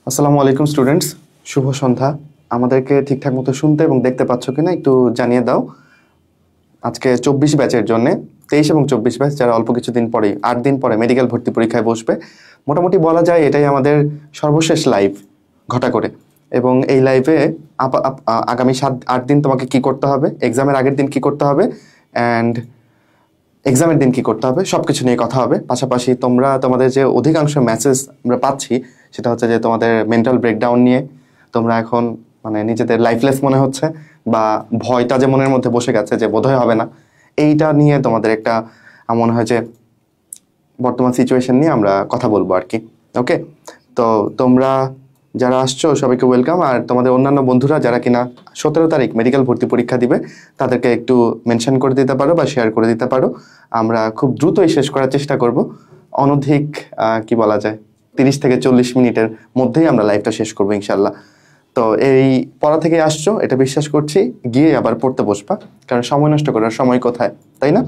আসসালামু আলাইকুম স্টুডেন্টস, শুভ সন্ধ্যা। আমাদেরকে ঠিকঠাক মতো শুনতে এবং দেখতে পাচ্ছ কিনা একটু জানিয়ে দাও। আজকে 24 ব্যাচের জন্য 23 এবং 24 ব্যাচ যারা অল্প কিছুদিন পরেই 8 দিন পরে মেডিকেল ভর্তি পরীক্ষায় বসবে, মোটামুটি বলা যায় এটাই আমাদের সর্বশেষ লাইভ ঘটা করে। এবং এই লাইভে আগামী 7-8 দিন তোমাকে কি করতে হবে, এক্সামের আগের দিন কি করতে হবে অ্যান্ড এক্সামের দিন কি করতে হবে সব কিছু নিয়ে কথা হবে। পাশাপাশি তোমাদের যে অধিকাংশ মেসেজ আমরা পাচ্ছি সেটা হচ্ছে যে তোমাদের মেন্টাল ব্রেকডাউন নিয়ে তোমরা এখন মানে নিজেদের লাইফলেস মনে হচ্ছে বা ভয়টা যে মনের মধ্যে বসে গেছে যে বোধহয় হবে না, এইটা নিয়ে তোমাদের একটা মনে হয় যে বর্তমান সিচুয়েশন নিয়ে আমরা কথা বলবো আর কি। ওকে, তো তোমরা যারা আসছো সবাইকে ওয়েলকাম। আর তোমাদের অন্যান্য বন্ধুরা যারা কিনা 17 তারিখ মেডিকেল ভর্তি পরীক্ষা দিবে তাদেরকে একটু মেনশন করে দিতে পারো বা শেয়ার করে দিতে পারো। আমরা খুব দ্রুতই শেষ করার চেষ্টা করব। অনধিক কি বলা যায় 30 থেকে 40 মিনিটের মধ্যেই আমরা লাইভটা শেষ করবো ইনশাল্লাহ। তো এই পড়া থেকে আসছো এটা বিশ্বাস করছি, গিয়ে আবার পড়তে বসবা, কারণ সময় নষ্ট করার সময় কোথায়, তাই না?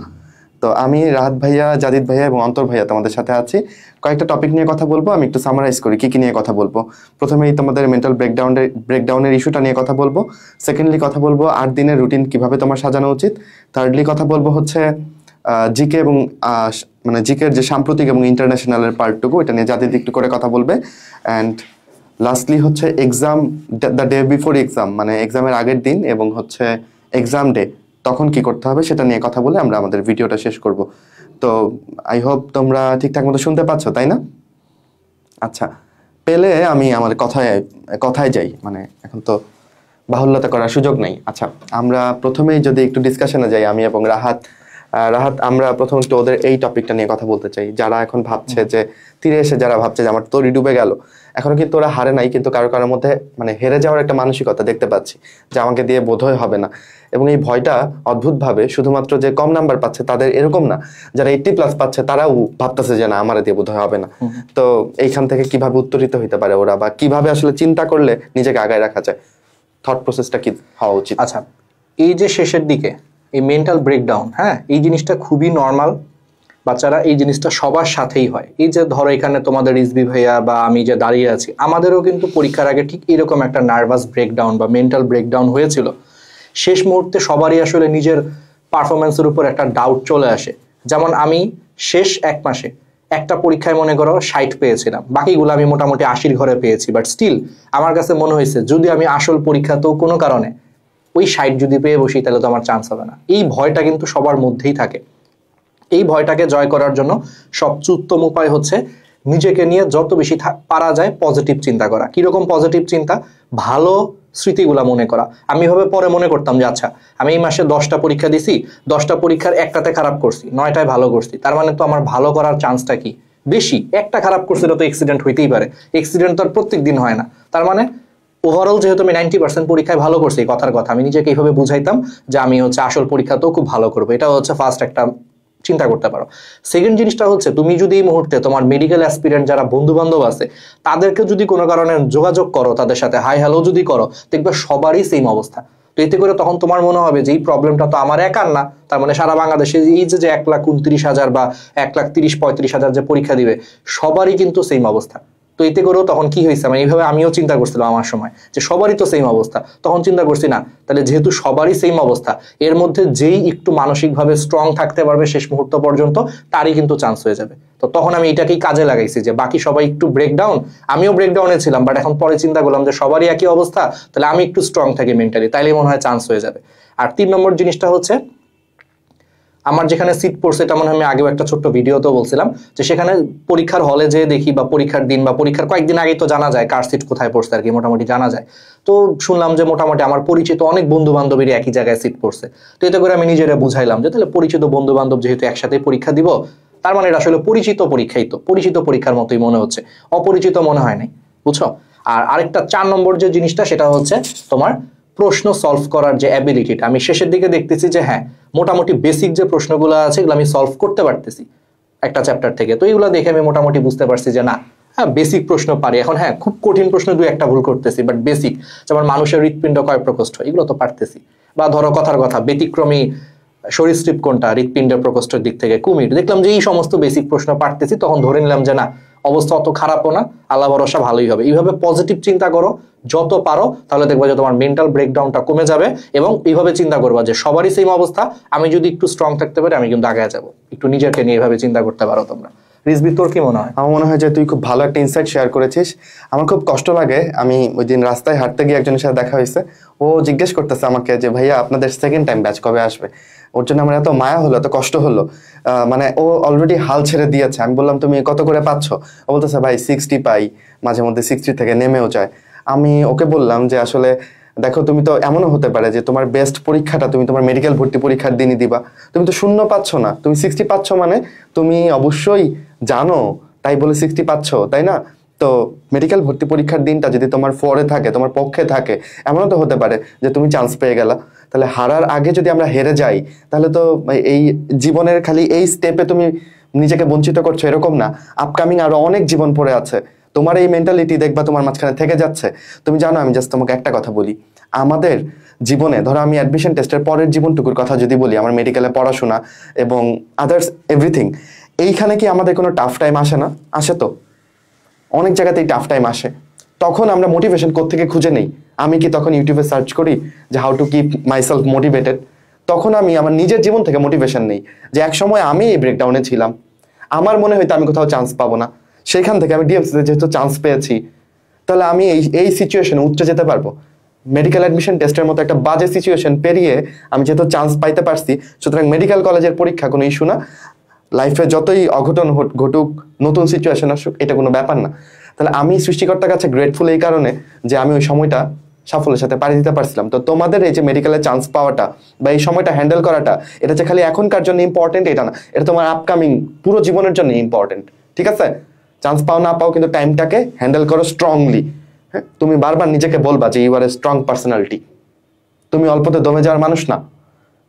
তো আমি রাহাত ভাইয়া, জাদিদ ভাইয়া এবং অন্তর ভাইয়া তোমাদের সাথে আছি। কয়েকটা টপিক নিয়ে কথা বলবো, আমি একটু সামারাইজ করি কি নিয়ে কথা বলবো। প্রথমেই তোমাদের মেন্টাল ব্রেকডাউনের ইস্যুটা নিয়ে কথা বলবো। সেকেন্ডলি কথা বলবো 8 দিনের রুটিন কিভাবে তোমার সাজানো উচিত। থার্ডলি কথা বলবো হচ্ছে জিকে এবং মানে জিকের যে সাম্প্রতিক এবং ইন্টারন্যাশনালের পার্টটুকু, এটা নিয়ে জাদিদ একটু করে কথা বলবে। অ্যান্ড লাস্টলি হচ্ছে exam, the day before exam, মানে এক্সামের আগের দিন এবং হচ্ছে এক্সাম ডে তখন কি করতে হবে সেটা নিয়ে কথা বলে আমরা আমাদের ভিডিওটা শেষ করব। তো আই হোপ তোমরা ঠিকঠাক মতো শুনতে পাচ্ছ, তাই না? আচ্ছা, পেলে আমি আমার কথায় যাই, মানে এখন তো বাহুল্যতা করার সুযোগ নেই। আচ্ছা, আমরা প্রথমেই যদি একটু ডিসকাশনে যাই, আমি এবং রাহাত, আমরা প্রথম একটু ওদের এই টপিকটা নিয়ে কথা বলতে চাই। যারা এখন ভাবছে যে তীরে এসে যারা ভাবছে যে আমার তরি ডুবে গেল, এখনো কিন্তু ওরা হারে নাই, কিন্তু কারোর মধ্যে মানে হেরে যাওয়ার একটা মানসিকতা দেখতে পাচ্ছি যে আমাকে দিয়ে বোধহয় হবে না। এবং এই ভয়টা অদ্ভুতভাবে শুধুমাত্র যে কম নাম্বার পাচ্ছে তাদের এরকম না, যারা 80+ পাচ্ছে তারাও ভাবতেছে যে না আমার দিয়ে বোধহয় হবে না। তো এইখান থেকে কিভাবে উত্তরিত হইতে পারে ওরা, বা কিভাবে আসলে চিন্তা করলে নিজেকে আগায় রাখা যায়, থট প্রসেসটা কি হওয়া উচিত? আচ্ছা, এই যে শেষের দিকে এই মেন্টাল ব্রেকডাউন, হ্যাঁ, এই জিনিসটা খুবই নর্মাল। বাচ্চারা এই জিনিসটা সবার সাথেই হয়। এই যে ধরো এখানে তোমাদের রিজবি ভাইয়া বা আমি যে দাঁড়িয়ে আছি, আমাদেরও কিন্তু পরীক্ষার আগে ঠিক এরকম একটা নার্ভাস ব্রেকডাউন বা মেন্টাল ব্রেকডাউন হয়েছিল। শেষ মুহূর্তে সবারই আসলে নিজের পারফরমেন্সের উপর একটা ডাউট চলে আসে। যেমন আমি শেষ 1 মাসে একটা পরীক্ষায় মনে করো 60 পেয়েছিলাম, বাকিগুলো আমি মোটামুটি 80-র ঘরে পেয়েছি। বাট স্টিল আমার কাছে মনে হয়েছে যদি আমি আসল পরীক্ষাতেও কোনো কারণে ওই 60 যদি পেয়ে বসি তাহলে তো আমার চান্স হবে না। এই ভয়টা কিন্তু সবার মধ্যেই থাকে। এই ভয়টাকে জয় করার জন্য সবচেয়ে উত্তম উপায় হচ্ছে নিজেকে নিয়ে যত বেশি পারা যায় পজিটিভ চিন্তা করা। কিরকম পজিটিভ চিন্তা? ভালো স্মৃতিগুলা মনে করা। আমি এভাবে পরে মনে করতাম যে আচ্ছা আমি এই মাসে 10টা পরীক্ষা দিছি, 10টা পরীক্ষার একটাতে খারাপ করছি, 9টায় ভালো করছি, তার মানে তো আমার ভালো করার চান্সটা কি বেশি। একটা খারাপ করছি তো অ্যাক্সিডেন্ট হইতেই পারে, অ্যাক্সিডেন্ট তো আর প্রত্যেক দিন হয় না। তার মানে ওভারঅল যেহেতু আমি 90% পরীক্ষায় ভালো করছি, কথার কথা আমি নিজেকে এইভাবে বুঝাইতাম যে আমি হচ্ছে আসল পরীক্ষাতেও খুব ভালো করবো। এটা হচ্ছে ফার্স্ট একটা চিন্তা করতে পারো। সেকেন্ড জিনিসটা হচ্ছে তুমি যদি এই মুহূর্তে তোমার মেডিকেল অ্যাসপিরেন্ট যারা বন্ধু বান্ধব আছে তাদেরকে যদি কোনো কারণে যোগাযোগ করো, তাদের সাথে হাই হ্যালো যদি করো, দেখবে সবারই সেম অবস্থা। তো এতে করে তখন তোমার মনে হবে যে এই প্রবলেমটা তো আমার একার না, তার মানে সারা বাংলাদেশে এই যে 1,29,000 বা 1,30,000-35,000 যে পরীক্ষা দিবে সবারই কিন্তু সেম অবস্থা। তো এতে করেও তখন কি হয়েছে, মানে এইভাবে আমিও চিন্তা করছিলাম আমার সময় যে সবারই তো সেম অবস্থা। তখন চিন্তা করছি না, তাহলে যেহেতু সবারই সেম অবস্থা, এর মধ্যে যেই একটু মানসিকভাবে স্ট্রং থাকতে পারবে শেষ মুহূর্ত পর্যন্ত তারই কিন্তু চান্স হয়ে যাবে। তো তখন আমি এটাকেই কাজে লাগাইছি যে বাকি সবাই একটু ব্রেকডাউন, আমিও ব্রেকডাউনে ছিলাম, বাট এখন পরে চিন্তা করলাম যে সবারই একই অবস্থা, তাহলে আমি একটু স্ট্রং থাকি মেন্টালি, তাইলেই মনে হয় চান্স হয়ে যাবে। আর 3 নম্বর জিনিসটা হচ্ছে আমার যেখানে সিট পড়ছে, এটা মনে হয় আমি আগেও একটা ছোট্ট ভিডিওতেও বলছিলাম যে সেখানে পরীক্ষার হলে যে দেখি বা পরীক্ষার দিন বা পরীক্ষার কয়েকদিন আগেই তো জানা যায় কার সিট কোথায় পড়ছে আর কি, মোটামুটি জানা যায়। তো শুনলাম যে মোটামুটি আমার পরিচিত অনেক বন্ধু বান্ধবেরই একই জায়গায় সিট পড়ছে। তো এতে করে আমি নিজেরা বুঝাইলাম যে তাহলে পরিচিত বন্ধু বান্ধব যেহেতু একসাথে পরীক্ষা দিব, তার মানে এটা আসলে পরিচিত পরীক্ষাই, তো পরিচিত পরীক্ষার মতোই মনে হচ্ছে, অপরিচিত মনে হয় নাই, বুঝছো? আর আরেকটা 4 নম্বর যে জিনিসটা সেটা হচ্ছে তোমার প্রশ্ন সলভ করার যে অ্যাবিলিটিটা। আমি শেষের দিকে দেখতেছি যে হ্যাঁ মোটামুটি বেসিক যে প্রশ্নগুলো আছে এগুলো আমি সলভ করতে পারতেছি একটা চ্যাপ্টার থেকে। তো এইগুলো দেখে আমি মোটামুটি বুঝতে পারছি যে না, হ্যাঁ বেসিক প্রশ্ন পারি এখন। হ্যাঁ খুব কঠিন প্রশ্ন 2-1টা ভুল করতেছি, বাট বেসিক যেমন মানুষের হৃৎপিণ্ড কয় প্রকোষ্ঠ এগুলো তো পারতেছি। বা ধরো কথার কথা ব্যতিক্রমী সরীসৃপ কোনটা হৃৎপিণ্ডের প্রকোষ্ঠের দিক থেকে, কুমির, দেখলাম যে এই সমস্ত বেসিক প্রশ্ন পারতেছি, তখন ধরে নিলাম যে না অবস্থা অত খারাপও না, আল্লাহ ভরসা ভালোই হবে। এইভাবে পজিটিভ চিন্তা করো যত পারো, তাহলে দেখবা যে তোমার মেন্টাল ব্রেকডাউনটা কমে যাবে। এবং এইভাবে চিন্তা করবা যে সবারই সেম অবস্থা, আমি যদি একটু স্ট্রং থাকতে পারি আমি কিন্তু আগে যাবো। একটু নিজেকে নিয়ে এইভাবে চিন্তা করতে পারো তোমরা। রিজবি, তোর কি মনে হয়? আমার মনে হয় যে তুই খুব ভালো একটা ইনসাইট শেয়ার করেছিস। আমার খুব কষ্ট লাগে, আমি ওই দিন রাস্তায় হাঁটতে গিয়ে একজনের সাথে দেখা হয়েছে, ও জিজ্ঞেস করতেছে আমাকে যে ভাইয়া আপনাদের সেকেন্ড টাইম ব্যাচ কবে আসবে। ওর জন্য আমার এত মায়া হলো, এত কষ্ট হলো, মানে ও অলরেডি হাল ছেড়ে দিয়েছে। আমি বললাম তুমি কত করে পাচ্ছ? ও বলতেছে ভাই 60 পাই, মাঝে মধ্যে 60 থেকে নেমেও যায়। আমি ওকে বললাম যে আসলে দেখো, তুমি তো এমনও হতে পারে যে তোমার বেস্ট পরীক্ষাটা তুমি তোমার মেডিকেল ভর্তি পরীক্ষার দিনই দিবা, তুমি তো 0 পাচ্ছ না, তুমি 60 পাচ্ছ, মানে তুমি অবশ্যই জানো তাই বলে 60 পাচ্ছ, তাই না? তো মেডিকেল ভর্তি পরীক্ষার দিনটা যদি তোমার ফরে থাকে, তোমার পক্ষে থাকে, এমনও তো হতে পারে যে তুমি চান্স পেয়ে গেলা। তাহলে হারার আগে যদি আমরা হেরে যাই, তাহলে তো এই জীবনের খালি এই স্টেপে তুমি নিজেকে বঞ্চিত করছো এরকম না, আপকামিং আরো অনেক জীবন পড়ে আছে। তোমার এই মেন্টালিটি দেখবা তোমার মাঝখানে থেকে যাচ্ছে। তুমি জানো, আমি জাস্ট তোমাকে একটা কথা বলি, আমাদের জীবনে ধরো আমি অ্যাডমিশন টেস্টের পরের জীবনটুকুর কথা যদি বলি, আমার মেডিকেলে পড়াশোনা এবং আদার্স এভরিথিং, এইখানে কি আমাদের কোনো টাফ টাইম আসে না? আসে তো, অনেক জায়গাতেই টাফ টাইম আসে। তখন আমরা মোটিভেশন কোত্থেকে খুঁজে নেই? আমি কি তখন ইউটিউবে সার্চ করি যে how to keep myself motivated? তখন আমি আমার নিজের জীবন থেকে মোটিভেশন নেই, যে এক সময় আমি এই ব্রেকডাউনে ছিলাম, আমার মনে হয়তো আমি কোথাও চান্স পাবো না, সেখান থেকে আমি ডিএমসিতে যেহেতু চান্স পেয়েছি, তাহলে আমি এই সিচুয়েশনে উঠতে যেতে পারবো। মেডিকেল অ্যাডমিশন টেস্টের মতো একটা বাজে সিচুয়েশন পেরিয়ে আমি যেহেতু চান্স পাইতে পারছি, সুতরাং মেডিকেল কলেজের পরীক্ষা কোনো ইস্যু না। লাইফে যতই অঘটন ঘটুক, নতুন সিচুয়েশন আসুক, এটা কোনো ব্যাপার না। তাহলে আমি সৃষ্টিকর্তার কাছে গ্রেটফুল এই কারণে যে আমি ওই সময়টা সাফল্যের সাথে পাড়ি দিতে পারছিলাম। তো তোমাদের এই যে মেডিকেলে চান্স পাওয়াটা বা এই সময়টা হ্যান্ডেল করাটা, এটা যে খালি এখনকার জন্য ইম্পর্টেন্ট এটা না, এটা তোমার আপকামিং পুরো জীবনের জন্য ইম্পর্টেন্ট। ঠিক আছে? চান্স পাও না পাও, কিন্তু টাইমটাকে হ্যান্ডেল করো স্ট্রংলি। হ্যাঁ, তুমি বারবার নিজেকে বলবা যে you are a strong personality, তুমি অল্পতে দমে যাওয়ার মানুষ না।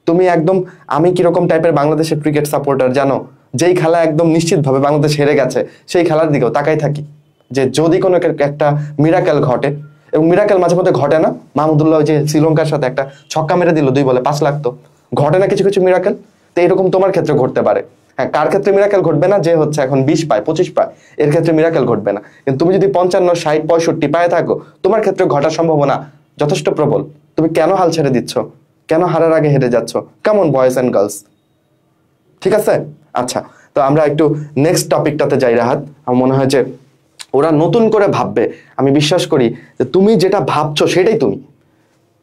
তুমি একদম, আমি কিরকম টাইপের বাংলাদেশের ক্রিকেট সাপোর্টার জানো? যেই খেলা একদম নিশ্চিতভাবে বাংলাদেশ হেরে গেছে, সেই খেলার দিকেও তাকাই থাকি যে যদি কোনো একটা মিরাকেল ঘটে, এবং মিরাকেল মাঝে মধ্যে ঘটে না। মাহমুদুল্লাহ যে শ্রীলঙ্কার সাথে একটা ছক্কা মেরে দিল 2 বলে 5 লাগতো, ঘটে না কিছু কিছু মিরাকেল? তো এরকম তোমার ক্ষেত্রে ঘটতে পারে। হ্যাঁ, কার ক্ষেত্রে মিরাকেল ঘটবে না? যে হচ্ছে এখন 20 পায় 25 পায়, এর ক্ষেত্রে মিরাকেল ঘটবে না। কিন্তু তুমি যদি 55 60 65 পায়ে থাকো, তোমার ক্ষেত্রে ঘটার সম্ভাবনা যথেষ্ট প্রবল। তুমি কেন হাল ছেড়ে দিচ্ছ? কেন হারার আগে হেরে যাচ্ছ? কেমন বয়েজ অ্যান্ড গার্লস? ঠিক আছে, আচ্ছা, তো আমরা একটু নেক্সট টপিকটাতে যাই। রাহাত, আমার মনে হয় যে ওরা নতুন করে ভাববে। আমি বিশ্বাস করি যে তুমি যেটা ভাবছো সেটাই তুমি।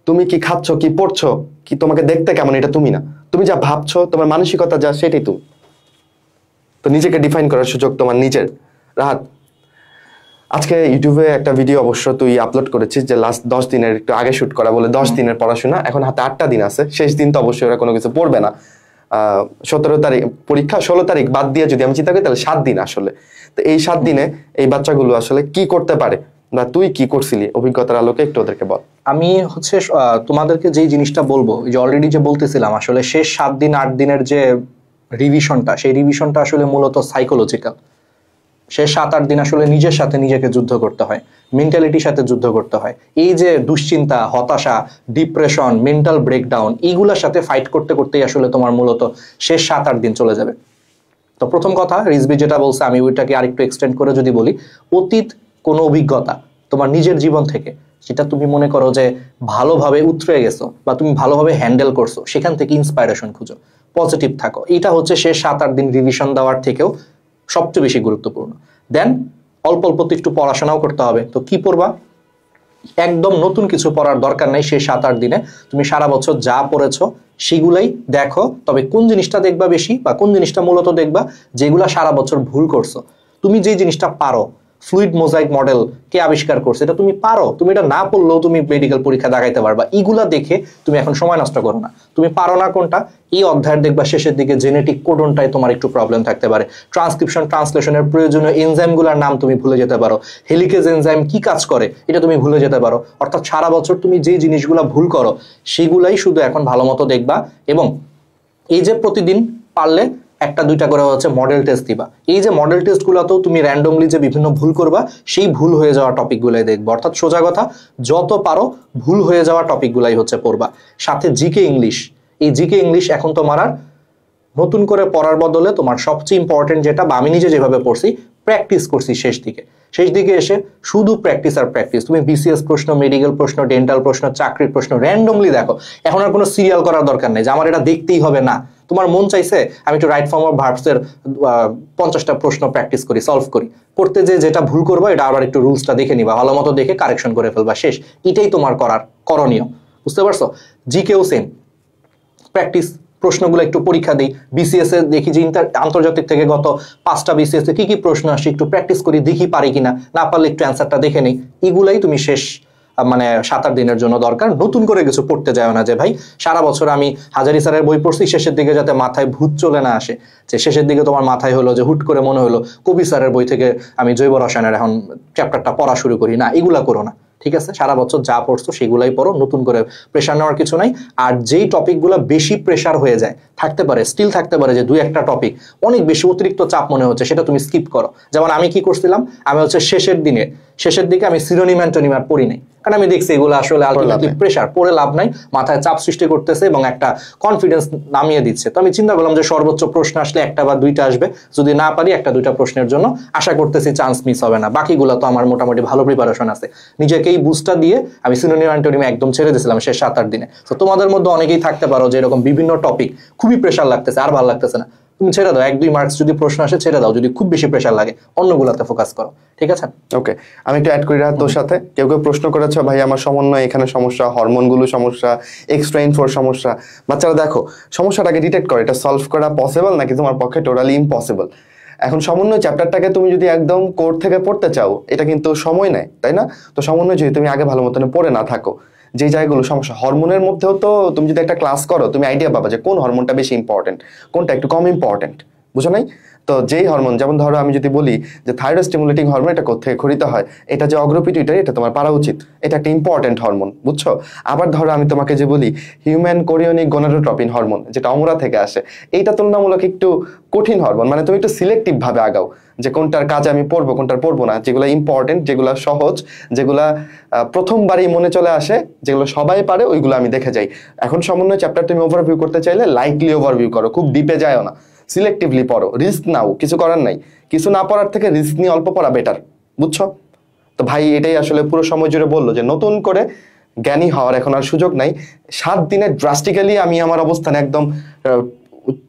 তুমি কি খাচ্ছ, কি পড়ছো, কি তোমাকে দেখতে কেমন, এটা তুমি না। তুমি যা ভাবছো, তোমার মানসিকতা যা, সেটাই তুমি। তো নিজেকে ডিফাইন করার সুযোগ তোমার নিজের। রাহাত, আজকে ইউটিউবে একটা ভিডিও অবশ্য তুই আপলোড করেছিস যে লাস্ট 10 দিনের, একটু আগে শুট করা বলে 10 দিনের পড়াশোনা, এখন হাতে 8টা দিন আছে। শেষ দিন তো অবশ্যই ওরা কোনো কিছু পড়বে না। 17 তারিখ পরীক্ষা, 16 তারিখ বাদ দিয়ে যদি আমি চিন্তা করি, তাহলে 7 দিন আসলে। তো এই 7 দিনে এই বাচ্চাগুলো আসলে কি করতে পারে, বা তুই কি করছিলি অভিজ্ঞতার আলোকে একটু ওদেরকে বল। আমি হচ্ছে তোমাদেরকে যেই জিনিসটা বলবো, যে অলরেডি যে বলতেছিলাম, আসলে শেষ 7 দিন 8 দিনের যে রিভিশনটা, সেই রিভিশনটা আসলে মূলত সাইকোলজিক্যাল। শেষ 7-8 দিন আসলে নিজের সাথে নিজেকে যুদ্ধ করতে হয়, মেন্টালিটির সাথে যুদ্ধ করতে হয়। এই যে দুশ্চিন্তা, হতাশা, ডিপ্রেশন, মেন্টাল ব্রেকডাউন, এইগুলোর সাথে ফাইট করতে করতেই আসলে তোমার মূলত শেষ 7-8 দিন চলে যাবে। তো প্রথম কথা, রিজবি যেটা বলছে, আমি ওইটাকে আরেকটু এক্সটেন্ড করে যদি বলি, অতীত কোনো অভিজ্ঞতা তোমার নিজের জীবন থেকে, যেটা তুমি মনে করো যে ভালোভাবে উতরে গেছো বা তুমি ভালোভাবে হ্যান্ডেল করছো, সেখান থেকে ইন্সপাইরেশন খুঁজো, পজিটিভ থাকো। এটা হচ্ছে শেষ 7-8 দিন রিভিশন দেওয়ার থেকেও সবচেয়ে বেশি গুরুত্বপূর্ণ। দেন অল্প অল্প একটু পড়াশোনাও করতে হবে। তো কি পড়বা? একদম নতুন কিছু পড়ার দরকার নাই শেষ 7-8 দিনে। তুমি সারা বছর যা পড়েছো সেগুলাই দেখো। তবে কোন জিনিসটা দেখবা বেশি, বা কোন জিনিসটা মূলত দেখবা, যেগুলা সারা বছর ভুল করছো। তুমি যে জিনিসটা পারো, ফ্লুইড মোজাইক মডেল কে আবিষ্কার করছে, এটা তুমি পারো, তুমি এটা না পড়লেও তুমি মেডিকেল পরীক্ষা দেখাইতে পারবা। এইগুলা দেখে তুমি এখন সময় নষ্ট করো না। তুমি পারো না কোনটা, এই অধ্যায়ের দেখবা শেষের দিকে জেনেটিক কোডনটাই তোমার একটু প্রবলেম থাকতে পারে। ট্রান্সক্রিপশন ট্রান্সলেশনের প্রয়োজনীয় এনজাইমগুলোর নাম তুমি ভুলে যেতে পারো। হেলিকেজ এনজাইম কি কাজ করে এটা তুমি ভুলে যেতে পারো। অর্থাৎ সারা বছর তুমি যে জিনিসগুলো ভুল করো সেগুলাই শুধু এখন ভালো মতো দেখবা। এবং এই যে প্রতিদিন পারলে 1-2টা করে হচ্ছে মডেল টেস্ট দিবা। এই যে মডেল টেস্টগুলোতেও তুমি র্যান্ডমলি যে বিভিন্ন ভুল করবা, সেই ভুল হয়ে যাওয়া টপিকগুলাই দেখবা। অর্থাৎ সোজা কথা, যত পারো ভুল হয়ে যাওয়া টপিকগুলাই হচ্ছে পড়বা। সাথে জিকে ইংলিশ, এই জিকে ইংলিশ এখন তোমার আর নতুন করে পড়ার বদলে তোমার সবচেয়ে ইম্পর্টেন্ট যেটা, বা আমি নিজে যেভাবে পড়ছি, প্র্যাকটিস করছি শেষ দিকে এসে শুধু প্র্যাকটিস আর প্র্যাকটিস। তুমি বিসিএস প্রশ্ন, মেডিকেল প্রশ্ন, ডেন্টাল প্রশ্ন, চাকরির প্রশ্ন র্যান্ডমলি দেখো। এখন আর কোনো সিরিয়াল করার দরকার নেই যে আমার এটা দেখতেই হবে, না। তোমার মন চাইছে আমি একটু রাইট ফর্ম অফ ভার্বসের 50টা প্রশ্ন প্র্যাকটিস করি, সলভ করি, করতে যে যেটা ভুল করবো এটা আবার একটু রুলসটা দেখে নিবা, ভালো মতো দেখে কারেকশন করে ফেলবা, শেষ। এটাই তোমার করণীয়, বুঝতে পারছো? জিকেও সেম, প্র্যাকটিস, প্রশ্নগুলো একটু পরীক্ষা দিই। বিসিএস এ দেখি যে আন্তর্জাতিক থেকে গত 5টা বিসিএস এ কি প্রশ্ন আসে, একটু প্র্যাকটিস করি, দেখি পারি কিনা, না পারলে একটু অ্যান্সারটা দেখে নিই। এগুলাই তুমি শেষ 7-8 দিনের জন্য দরকার। নতুন করে কিছু পড়তে যায় না যে ভাই সারা বছর আমি হাজারি স্যারের বই পড়ছি, শেষের দিকে যাতে মাথায় ভূত চলে না আসে, যে শেষের দিকে তোমার মাথায় হলো যে হুট করে মনে হলো কবি স্যারের বই থেকে আমি জৈব রসায়নের এখন চ্যাপ্টারটা পড়া শুরু করি, না, এগুলা করো না, ঠিক আছে? সারা বছর যা পড়ছো সেগুলাই পড়ো, নতুন করে প্রেশার নেওয়ার কিছু নাই। আর যেই টপিকগুলো বেশি প্রেশার হয়ে যায়, থাকতে পারে যে 2-1টা টপিক অনেক বেশি অতিরিক্ত চাপ মনে হচ্ছে, সেটা তুমি স্কিপ করো। যেমন আমি কি করছিলাম, আমি হচ্ছে শেষের দিকে আমি সিনোনিম অ্যান্টোনিম আর পড়ি নাই, কারণ আমি দেখছি এগুলো আসলে আলটিমেটলি প্রেশার, পড়ে লাভ নাই, মাথায় চাপ সৃষ্টি করতেছে এবং একটা কনফিডেন্স নামিয়ে দিচ্ছে। তো আমি চিন্তা করলাম যে সর্বোচ্চ প্রশ্ন আসলে 1টা বা 2টা আসবে, যদি না পারি 1টা-2টা প্রশ্নের জন্য আশা করতেছি চান্স মিস হবে না, বাকিগুলো তো আমার মোটামুটি ভালো প্রিপারেশন আছে। নিজেকেই বুস্টটা দিয়ে আমি সিনোনিম অ্যান্টোনিম একদম ছেড়ে দিয়েছিলাম শেষ 7-8 দিনে। তো তোমাদের মধ্যে অনেকেই থাকতে পারো যে এরকম বিভিন্ন টপিক খুবই প্রেশার লাগতেছে, আর ভালো লাগতেছে না, তুমি ছেড়ে দাও, 1-2 মার্কস যদি প্রশ্ন আসে ছেড়ে দাও, যদি খুব বেশি প্রেশার লাগে অন্যগুলোতে ফোকাস করো, ঠিক আছে? ওকে, আমি একটু অ্যাড করি রাত তোর সাথে। কেউ প্রশ্ন করেছো ভাই আমার সমন্বয় এখানে সমস্যা, হরমোনগুলো সমস্যা, এক্সট্রা ইনফোর সমস্যা। বাচ্চারা দেখো সমস্যাটাকে ডিটেক্ট করে, এটা সলভ করা পসিবল নাকি তোমার পক্ষে টোটালি ইম্পসিবল। এখন সমন্বয় চ্যাপ্টারটাকে তুমি যদি একদম কোর থেকে পড়তে চাও, এটা কিন্তু সময় নেয়, তাই না? তো সমন্বয় যদি তুমি আগে ভালো মতন পড়ে না থাকো, যে জায়গাগুলো সমস্যা, হরমোনের মধ্যেও তো তুমি যদি একটা ক্লাস করো তুমি আইডিয়া পাবা যে কোন হরমোনটা বেশি ইম্পর্টেন্ট, কোনটা একটু কম ইম্পর্টেন্ট, বুঝো নাই? তো যেই হরমোন, যেমন ধরো আমি যদি বলি যে থাইরয়েড স্টিমুলেটিং হরমোন, এটা কোথা থেকে খরিত হয়, এটা যে অগ্রপিটুইটারি, এটা তোমার পারা উচিত, এটা একটা ইম্পর্টেন্ট হরমোন, বুঝছো? আবার ধরো আমি তোমাকে যে বলি হিউম্যান কোরিওনিক গনাডোট্রপিন হরমোন, যেটা অমরা থেকে আসে, এইটা তুলনামূলক একটু কঠিন হরমোন, মানে তুমি একটু সিলেক্টিভ ভাবে আগাও যে কোনটার কাজ আমি পড়বো, কোনটার পড়বো না, যেগুলো ইম্পর্টেন্ট, যেগুলো সহজ, যেগুলা প্রথমবারই মনে চলে আসে, যেগুলো সবাই পারে, ওইগুলো আমি দেখে যাই। এখন সমন্বয় চ্যাপ্টার তুমি ওভারভিউ করতে চাইলে লাইটলি ওভারভিউ করো, খুব ডিপে যায়ও না, সিলেক্টিভলি পড়ো, রিস্ক নাও, কিছু করার নাই, কিছু না পড়ার থেকে রিস্ক নিয়ে অল্প পড়া বেটার, বুঝছো? তো ভাই এটাই আসলে পুরো সময় জুড়ে বললো যে নতুন করে জ্ঞানী হওয়ার এখন আর সুযোগ নাই। 7 দিনে ড্রাস্টিক্যালি আমি আমার অবস্থান একদম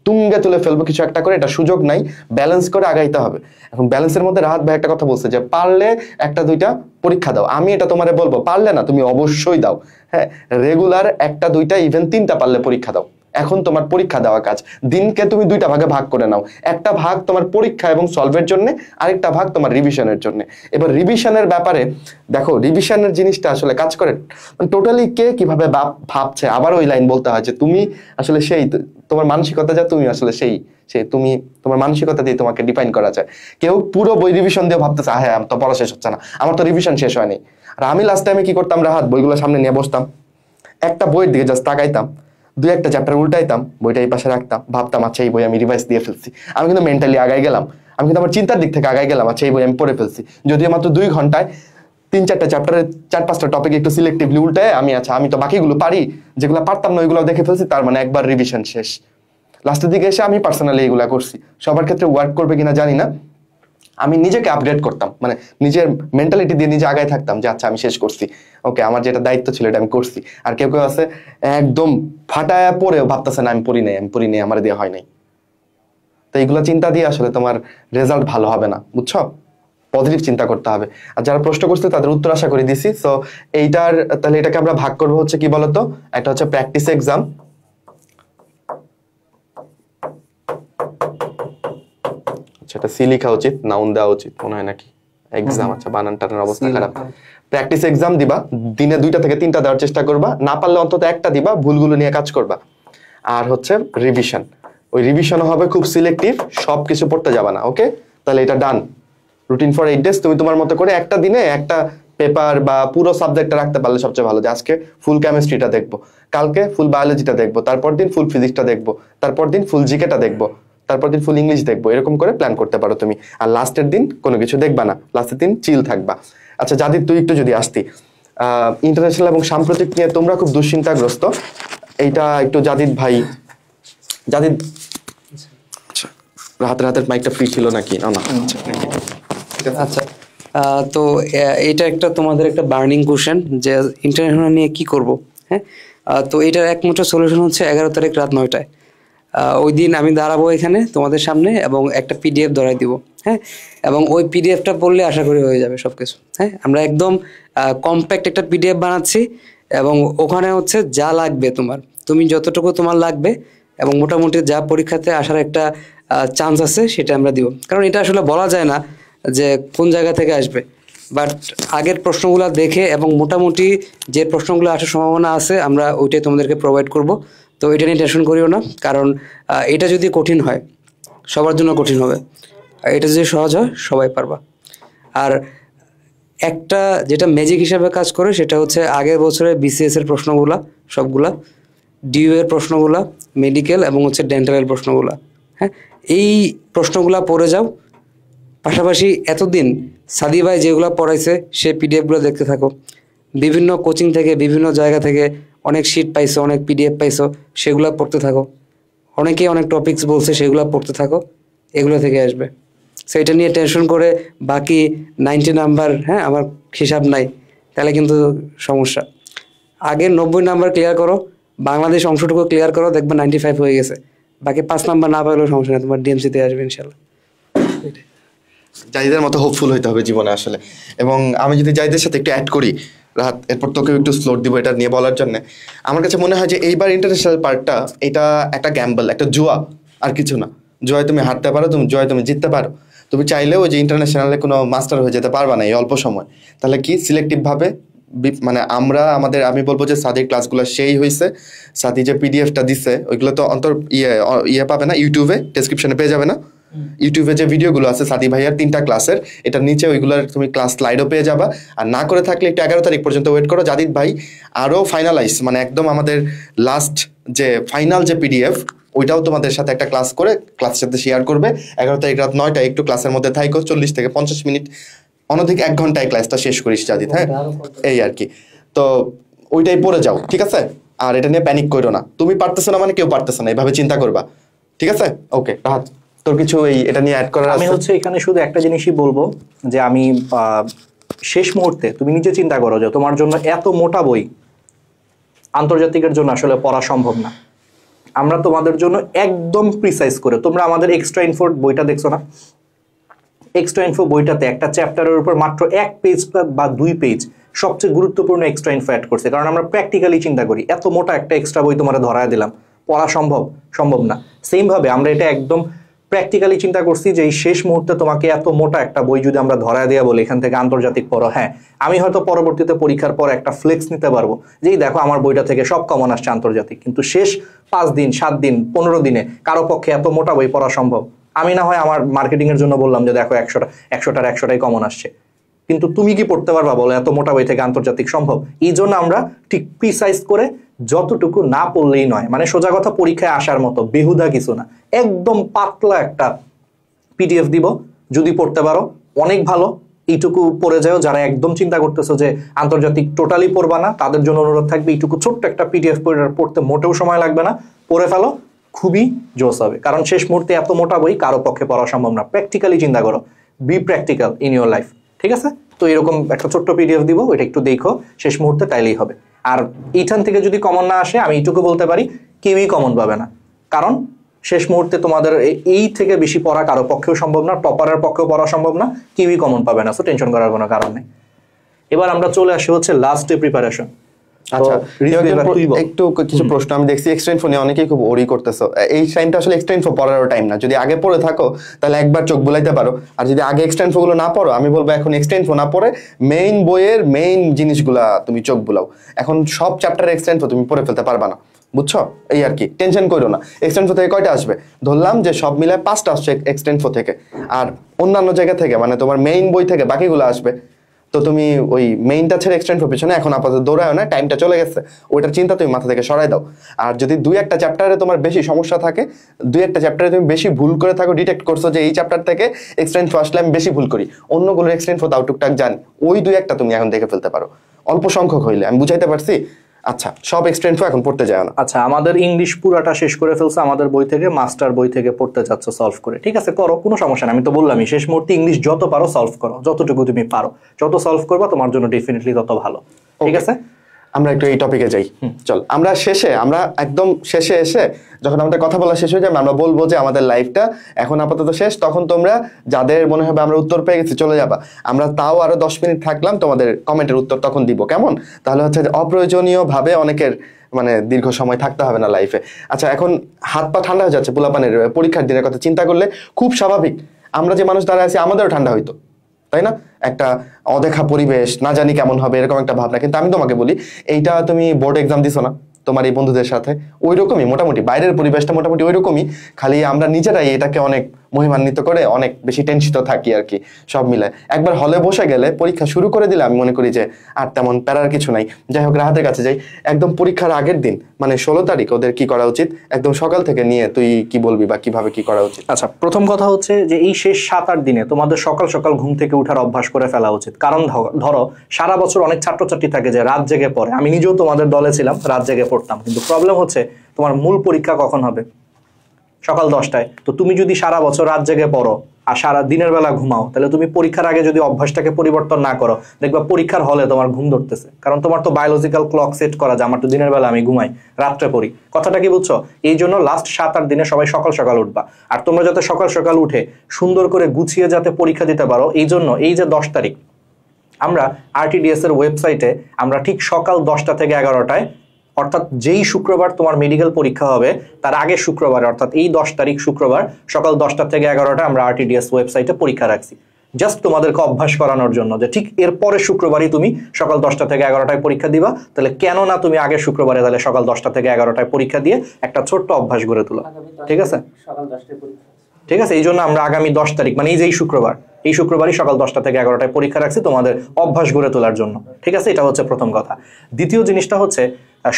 তুঙ্গে তুলে ফেলবো কিছু একটা করে, এটা সুযোগ নাই, ব্যালেন্স করে আগাইতে হবে। এখন ব্যালেন্সের মধ্যে রাহাত ভাই একটা কথা বলছে যে পারলে 1-2টা পরীক্ষা দাও, আমি এটা তোমারে বলবো পারলে না তুমি অবশ্যই দাও, হ্যাঁ, রেগুলার 1-2টা ইভেন 3টা পারলে পরীক্ষা দাও। এখন তোমার পরীক্ষা দেওয়া কাজ, দিনকে তুমি 2টা ভাগে ভাগ করে নাও, একটা ভাগ তোমার পরীক্ষা এবং সলভের জন্য, আরেকটা ভাগ তোমার রিভিশনের জন্য। এবার রিভিশনের ব্যাপারে দেখো, রিভিশনের জিনিসটা আসলে কাজ করে টোটালি কে কিভাবে ভাবছে, আবার ওই লাইন বলতে হয় যে তুমি আসলে সেই, তোমার মানসিকতা যা, তুমি আসলে সেই তুমি, তোমার মানসিকতা দিয়ে তোমাকে ডিফাইন করা যায়। কেউ পুরো বই রিভিশন দিয়ে ভাবতেছে হ্যাঁ তো পড়া শেষ হচ্ছে না, আমার তো রিভিশন শেষ হয়নি। আর আমি লাস্ট টাইমে কি করতাম রাহাত, বইগুলো সামনে নিয়ে বসতাম, একটা বইয়ের দিকে জাস্ট তাকাইতাম, 2-1টা চ্যাপ্টার উল্টাইতাম, বইটা এই পাশে রাখতাম, ভাবতাম আচ্ছা এই বই আমি রিভাইজ দিয়ে ফেলছি, আমি কিন্তু মেন্টালি আগাই গেলাম, আমি কিন্তু আমার চিন্তার দিক থেকে আগাই গেলাম, আচ্ছা এই বই আমি পড়ে ফেলছি। যদিও মাত্র 2 ঘন্টায় 3-4টা চ্যাপ্টারের 4-5টা টপিক একটু সিলেক্টিভলি উল্টায় আমি, আচ্ছা আমি তো বাকিগুলো পারি, যেগুলো পারতাম না ওইগুলো দেখে ফেলছি, তার মানে একবার রিভিশন শেষ। লাস্টের দিকে এসে আমি পার্সোনালি এগুলা করছি, সবার ক্ষেত্রে ওয়ার্ক করবে কিনা জানি না, আমি নিজেকে আপগ্রেড করতাম, মানে নিজের মেন্টালিটি দিয়ে নিজে আগায় থাকতাম যে আচ্ছা আমি শেষ করছি, ওকে আমার যেটা দায়িত্ব ছিল এটা আমি করছি। আর কেউ কেউ আছে একদম ফাটায়া পড়েও ভাবতেছে না আমি পড়ি নাই, আমার দিয়ে হয় নাই। তো এইগুলো চিন্তা দিয়ে আসলে তোমার রেজাল্ট ভালো হবে না, বুঝছো? পজিটিভ চিন্তা করতে হবে। আর যারা প্রশ্ন করছে তাদের উত্তর আশা করে দিছি। সো এইটার তাহলে এটাকে আমরা ভাগ করবো হচ্ছে কি বলতো, একটা হচ্ছে প্র্যাকটিস এক্সাম, সেটা সি লেখা উচিত, নাউন দেওয়া উচিত মনে হয় নাকি, এক্সাম, আচ্ছা বানান টানার অবস্থা খারাপ। প্র্যাকটিস এক্সাম দিবা, দিনে 2টা থেকে 3টা দেওয়ার চেষ্টা করবা, না পারলে অন্তত 1টা দিবা, ভুলগুলো নিয়ে কাজ করবা। আর হচ্ছে রিভিশন, ওই রিভিশন হবে খুব সিলেক্টিভ, সবকিছু পড়তে যাবা না, ওকে? তাহলে এটা ডান। রুটিন ফর 8 ডেজ, তুমি তোমার মতো করে একটা দিনে একটা পেপার বা পুরো সাবজেক্টটা রাখতে পারলে সবচেয়ে ভালো, যে আজকে ফুল কেমিস্ট্রিটা দেখবো, কালকে ফুল বায়োলজিটা দেখবো, তারপর দিন ফুল ফিজিক্সটা দেখবো, তারপর দিন ফুল জিকেটা দেখবো, তারপর দিন ফুল ইংলিশ দেখবো, এরকম করে প্ল্যান করতে পারো তুমি। আর লাস্টের দিন কোনো কিছু দেখবা না, লাস্টের দিন চিল থাকবা। আচ্ছা জাদিদ তুই একটু যদি আসতি, ইন্টারন্যাশনাল এবং সাম্প্রতিক নিয়ে তোমরা খুব দুশ্চিন্তাগ্রস্ত, এইটা একটু জাদিদ ভাই, জাদিদ আচ্ছা রাতের মাইকটা ফ্রি ছিল নাকি? না, আচ্ছা ঠিক আছে? আচ্ছা, তো এটা একটা তোমাদের একটা বার্নিং কোশ্চেন যে ইন্টারন্যাশনাল নিয়ে কি করব। হ্যাঁ, তো এটার একমাত্র সলিউশন হচ্ছে 11 তারিখ রাত 9টায়। ওই দিন আমি দাঁড়াবো এখানে তোমাদের সামনে এবং একটা পিডিএফ ধরাই দিব। হ্যাঁ, এবং ওই পিডিএফটা পড়লে আশা করি হয়ে যাবে সব কিছু। হ্যাঁ, আমরা একদম কম্প্যাক্ট একটা পিডিএফ বানাচ্ছি এবং ওখানে হচ্ছে যা লাগবে তুমি যতটুকু তোমার লাগবে এবং মোটামুটি যা পরীক্ষাতে আসার একটা চান্স আছে সেটা আমরা দিব। কারণ এটা আসলে বলা যায় না যে কোন জায়গা থেকে আসবে, বাট আগের প্রশ্নগুলো দেখে এবং মোটামুটি যে প্রশ্নগুলো আসার সম্ভাবনা আছে আমরা ওইটাই তোমাদেরকে প্রোভাইড করব। তো এটা নিয়ে টেনশন করিও না, কারণ এটা যদি কঠিন হয় সবার জন্য কঠিন হবে, আর এটা যদি সহজ হয় সবাই পারবা। আর একটা যেটা ম্যাজিক হিসাবে কাজ করে সেটা হচ্ছে আগের বছরের বিসিএস এর প্রশ্নগুলা সবগুলা, ডিইউ এর প্রশ্নগুলা, মেডিকেল এবং হচ্ছে ডেন্টালের প্রশ্নগুলা। হ্যাঁ, এই প্রশ্নগুলা পড়ে যাও, পাশাপাশি এতদিন সাদি ভাই যেগুলো পড়াইছে সে পিডিএফগুলো দেখতে থাকো। বিভিন্ন কোচিং থেকে বিভিন্ন জায়গা থেকে অনেক শিট পাইছো, অনেক পিডিএফ পাইছো, সেগুলো পড়তে থাকো। অনেকেই অনেক টপিকস বলছে, সেগুলো পড়তে থাকো, এগুলো থেকে আসবে। সেইটা নিয়ে টেনশন করে বাকি 90 নাম্বার, হ্যাঁ আমার হিসাব নাই, তাহলে কিন্তু সমস্যা। আগে 90 নাম্বার ক্লিয়ার করো, বাংলাদেশ অংশটুকু ক্লিয়ার করো, দেখবে 95 হয়ে গেছে। বাকি 5 নাম্বার না পাইলেও সমস্যা নেই, তোমার ডিএমসিতে আসবে ইনশাল্লাহ। জাহিদের মতো হোপফুল হইতে হবে জীবনে আসলে। এবং আমি যদি জাহিদের সাথে একটু অ্যাড করি রাত, এরপর তোকে একটু স্লোট দিব এটা নিয়ে বলার জন্য। আমার কাছে মনে হয় যে এইবার ইন্টারন্যাশনাল পার্টটা এটা একটা গ্যাম্বল, একটা জুয়া, আর কিছু না। জুয়ায় তুমি হারতে পারো, জুয়ায় তুমি জিততে পারো। তুমি চাইলেও যে ইন্টারন্যাশনালে কোনো মাস্টার হয়ে যেতে পারবা না এই অল্প সময়। তাহলে কি সিলেক্টিভভাবে মানে আমি বলবো যে সাদির ক্লাসগুলো সেই হয়েছে। সাদি যে পিডিএফটা দিছে ওইগুলো তো ইয়ে পাবে না, ইউটিউবে ডেসক্রিপশনে পেয়ে যাবে না। ইউটিউবে যে ভিডিওগুলো আছে সাদি ভাইয়ার 3টা ক্লাসের, এটার নিচে ওইগুলোর তুমি ক্লাস স্লাইডও পেয়ে যাবা। আর না করে থাকলে একটু 11 তারিখ পর্যন্ত ওয়েট করো। জাদিদ ভাই আরও ফাইনালাইজ, মানে একদম আমাদের লাস্ট যে ফাইনাল যে পিডিএফ ওইটাও তোমাদের সাথে একটা ক্লাস করে ক্লাসের সাথে শেয়ার করবে। 11 তারিখ রাত 9টায় একটু ক্লাসের মধ্যে থাইকো, 40 থেকে 50 মিনিট, অনধিক 1 ঘন্টায় ক্লাসটা শেষ করিস জাদিদ। হ্যাঁ, এই আর কি। তো ওইটাই পড়ে যাও, ঠিক আছে? আর এটা নিয়ে প্যানিক করো না। তুমি পারতেছো না মানে কেউ পারতেছে না, এইভাবে চিন্তা করবা, ঠিক আছে? ওকে রাহাত, তোর কিছু এটা নিয়ে অ্যাড করার আমি আছে? হচ্ছে এখানে শুধু একটা জিনিসই বলবো যে আমি শেষ মুহূর্তে তুমি নিজে চিন্তা করো যে তোমার জন্য এত মোটা বই আন্তর্জাতিকের জন্য আসলে পড়া সম্ভব না। আমরা তোমাদের জন্য একদম প্রিসাইজ করে, তোমরা আমাদের এক্সট্রা ইনফো বইটা দেখছো না? এক্সট্রা ইনফো বইটাতে একটা চ্যাপ্টারের উপর মাত্র 1 পেজ বা 2 পেজ সবচেয়ে গুরুত্বপূর্ণ এক্সট্রা ইনফো অ্যাড করছে, কারণ আমরা প্র্যাকটিক্যালি চিন্তা করি। এত মোটা একটা এক্সট্রা বই তোমার ধরায় দিলাম, পড়া সম্ভব না। সেম ভাবে আমরা এটা একদম প্র্যাকটিক্যালি চিন্তা করছি যে এই শেষ মুহূর্তে তোমাকে এত মোটা একটা বই যদি আমরা ধরায় দেওয়া বলি এখান থেকে আন্তর্জাতিক পড়ো, হ্যাঁ আমি হয়তো পরবর্তীতে পরীক্ষার পর একটা ফ্লেক্স নিতে পারবো যেই দেখো আমার বইটা থেকে সব কমন আসছে আন্তর্জাতিক, কিন্তু শেষ 5 দিন 7 দিন 15 দিনে কারো পক্ষে এত মোটা বই পড়া সম্ভব? আমি না হয় আমার মার্কেটিং এর জন্য বললাম যে দেখো 100টাই কমন আসছে, কিন্তু তুমি কি পড়তে পারবা বলো এত মোটা বই থেকে আন্তর্জাতিক সম্ভব? এই জন্য আমরা ঠিক প্রিসাইজ করে যতটুকু না পড়লেই নয়, মানে সোজা কথা পরীক্ষায় আসার মতো বেহুদা কিছু না, একদম পাতলা একটা পিডিএফ দিব। যদি পড়তে পারো অনেক ভালো, এইটুকু পড়ে যাও। যারা একদম চিন্তা করতেছো যে আন্তর্জাতিক টোটালি পড়বা না, তাদের জন্য অনুরোধ থাকবে এইটুকু ছোট্ট একটা পিডিএফ পড়তে মোটেও সময় লাগবে না, পড়ে ফেলো, খুবই জোস হবে। কারণ শেষ মুহূর্তে এত মোটা বই কারো পক্ষে পড়া সম্ভব না। প্র্যাকটিক্যালি চিন্তা করো, B practical in your life, ঠিক আছে? তো এরকম একটা ছোট্ট পিডিএফ দিব, ওইটা একটু দেখো শেষ মুহূর্তে, তাইলেই হবে। আর এইখান থেকে যদি কমন না আসে আমি এইটুকু বলতে পারি কেউই কমন পাবে না, কারণ শেষ মুহূর্তে তোমাদের এই থেকে বেশি পড়া কারো পক্ষেও সম্ভব না, টপারের পক্ষেও পড়া সম্ভব না, কেউই কমন পাবে না। সো টেনশন করার কোনো কারণ নেই। এবার আমরা চলে আসি হচ্ছে লাস্ট ডে প্রিপারেশন। আচ্ছা, একটু কিছু প্রশ্ন আমি দেখছি এক্সট্রা ইনফো নিয়ে অনেকেই খুব ওরি করতেছো। এই টাইমটা আসলে এক্সট্রা ইনফো পড়ার টাইম না। যদি আগে পড়ে থাকো তাহলে একবার চোখ বুলাইতে পারো, আর যদি আগে এক্সট্রা ইনফো গুলো না পড়ো, আমি বলবো এখন এক্সট্রা ইনফো না পড়ে মেইন বইয়ের মেইন জিনিসগুলা তুমি চোখ বুলাও। এখন সব চ্যাপ্টারের এক্সট্রা ইনফো তুমি পড়ে ফেলতে পারবা না, বুঝছো? এই আর কি, টেনশন করো না। এক্সট্রা ইনফো থেকে কয়টা আসবে? ধরলাম যে সব মিলে 5টা আসছে এক্সট্রা ইনফো থেকে, আর অন্যান্য জায়গা থেকে মানে তোমার মেইন বই থেকে বাকিগুলো আসবে। তো তুমি ওই মেইনটা ছেড়ে এক্সটেন্ড পিছনে এখন আপাতত দৌড়ায় না, টাইমটা চলে গেছে, ওইটার চিন্তা তুমি মাথা থেকে সরাই দাও। আর যদি 2-1টা চ্যাপ্টারে তোমার বেশি সমস্যা থাকে, 2-1টা চ্যাপ্টারে তুমি বেশি ভুল করে থাকো, ডিটেক্ট করছো যে এই চ্যাপ্টার থেকে এক্সটেন্ড আসলে আমি বেশি ভুল করি, অন্যগুলোর এক্সটেন্ড তাও টুকটাক জানি, ওই 2-1টা তুমি এখন দেখে ফেলতে পারো, অল্প সংখ্যক হইলে। আমি বুঝাইতে পারছি? আচ্ছা, সব এক্সট্রা ইনফো এখন পড়তে যায় না। আচ্ছা, আমাদের ইংলিশ পুরাটা শেষ করে ফেলছে আমাদের বই থেকে, মাস্টার বই থেকে পড়তে যাচ্ছ সলভ করে, ঠিক আছে করো, কোনো সমস্যা না। আমি তো বললামই শেষ মুহূর্তে ইংলিশ যত পারো সলভ করো, যতটুকু তুমি পারো, যত সলভ করবা তোমার জন্য ডেফিনেটলি তত ভালো, ঠিক আছে? আমরা একটু এই টপিকে যাই, চল। আমরা একদম শেষে এসে যখন আমাদের কথা বলা শেষ হয়ে যাবে, আমরা বলবো যে আমাদের লাইফটা এখন আপাতত শেষ। তখন তোমরা যাদের মনে হবে আমরা উত্তর পেয়ে গেছি চলে যাবা, আমরা তাও আরো 10 মিনিট থাকলাম, তোমাদের কমেন্টের উত্তর তখন দিব, কেমন? তাহলে হচ্ছে অপ্রয়োজনীয় ভাবে অনেকের মানে দীর্ঘ সময় থাকতে হবে না লাইফে। আচ্ছা, এখন হাত পা ঠান্ডা হয়ে যাচ্ছে পোলাপানের পরীক্ষার দিনের কথা চিন্তা করলে, খুব স্বাভাবিক। আমরা যে মানুষ দাঁড়ায় আছি আমাদেরও ঠান্ডা হইতো, তাই না? একটা অদেখা পরিবেশ, না জানি কেমন হবে, এরকম একটা ভাবনা। কিন্তু আমি তোমাকে বলি, এইটা তুমি বোর্ড এক্সাম দিছো না তোমার এই বন্ধুদের সাথে, ওই রকমই মোটামুটি বাইরের পরিবেশটা মোটামুটি ওই রকমই, খালি আমরা নিজেরাই এটাকে অনেক মহিমান্বিত করে অনেক বেশি টেনশিত থাকি আর কি। সব মিলে একবার হলে বসে গেলে, পরীক্ষা শুরু করে দিলে আমি মনে করি যে আর তেমন প্যারার কিছু নাই। যাই হোক, রাহাতের কাছে যাই। একদম পরীক্ষার আগের দিন মানে 16 তারিখ ওদের কি করা উচিত, একদম সকাল থেকে নিয়ে তুই কি বলবি বা কিভাবে কি করা উচিত? আচ্ছা, প্রথম কথা হচ্ছে যে এই শেষ 7-8 দিনে তোমাদের সকাল সকাল ঘুম থেকে উঠার অভ্যাস করে ফেলা উচিত। কারণ ধরো সারা বছর অনেক ছাত্রছাত্রী থাকে যে রাত জেগে পড়ে, আমি নিজেও তোমাদের দলে ছিলাম, রাত জেগে পড়তাম, কিন্তু প্রবলেম হচ্ছে তোমার মূল পরীক্ষা কখন হবে? সকাল 10টায়। তো তুমি যদি সারা বছর রাত জেগে পড়ো আর সারা দিনের বেলা ঘুমাও, তাহলে তুমি পরীক্ষার আগে যদি অভ্যাসটাকে পরিবর্তন না করো, দেখবা পরীক্ষার হলে তোমার ঘুম ধরতেছে। কারণ তোমার তো বায়োলজিক্যাল ক্লক সেট করা, যে আমার তো দিনের বেলা আমি ঘুমাই, রাত্রে পড়ি। কথাটা কি বুঝছো? এই জন্য লাস্ট 7-8 দিনে সবাই সকাল সকাল উঠবা। আর তোমরা যাতে সকাল সকাল উঠে সুন্দর করে গুছিয়ে যাতে পরীক্ষা দিতে পারো, এই জন্য এই যে 10 তারিখ আমরা RTDS এর ওয়েবসাইটে আমরা ঠিক সকাল 10টা থেকে 11টায়, অর্থাৎ যেই শুক্রবার তোমার মেডিকেল পরীক্ষা হবে তার আগের শুক্রবার, অর্থাৎ এই 10 তারিখ শুক্রবার সকাল 10টা থেকে 11টা আমরা RTDS ওয়েবসাইটে পরীক্ষা রাখছি, জাস্ট তোমাদেরকে অভ্যাস করানোর জন্য যে ঠিক এর পরের শুক্রবারই তুমি সকাল 10টা থেকে 11টায় পরীক্ষা দিবা। তাহলে কেন না তুমি আগের শুক্রবারে তাহলে সকাল 10টা থেকে 11টায় পরীক্ষা দিয়ে একটা ছোট্ট অভ্যাস গড়ে তুলো, ঠিক আছে? ঠিক আছে, এই জন্য আমরা আগামী 10 তারিখ মানে এই যে এই শুক্রবারই সকাল 10টা থেকে 11টায় পরীক্ষা রাখছি তোমাদের অভ্যাস গড়ে তোলার জন্য, ঠিক আছে? এটা হচ্ছে প্রথম কথা। দ্বিতীয় জিনিসটা হচ্ছে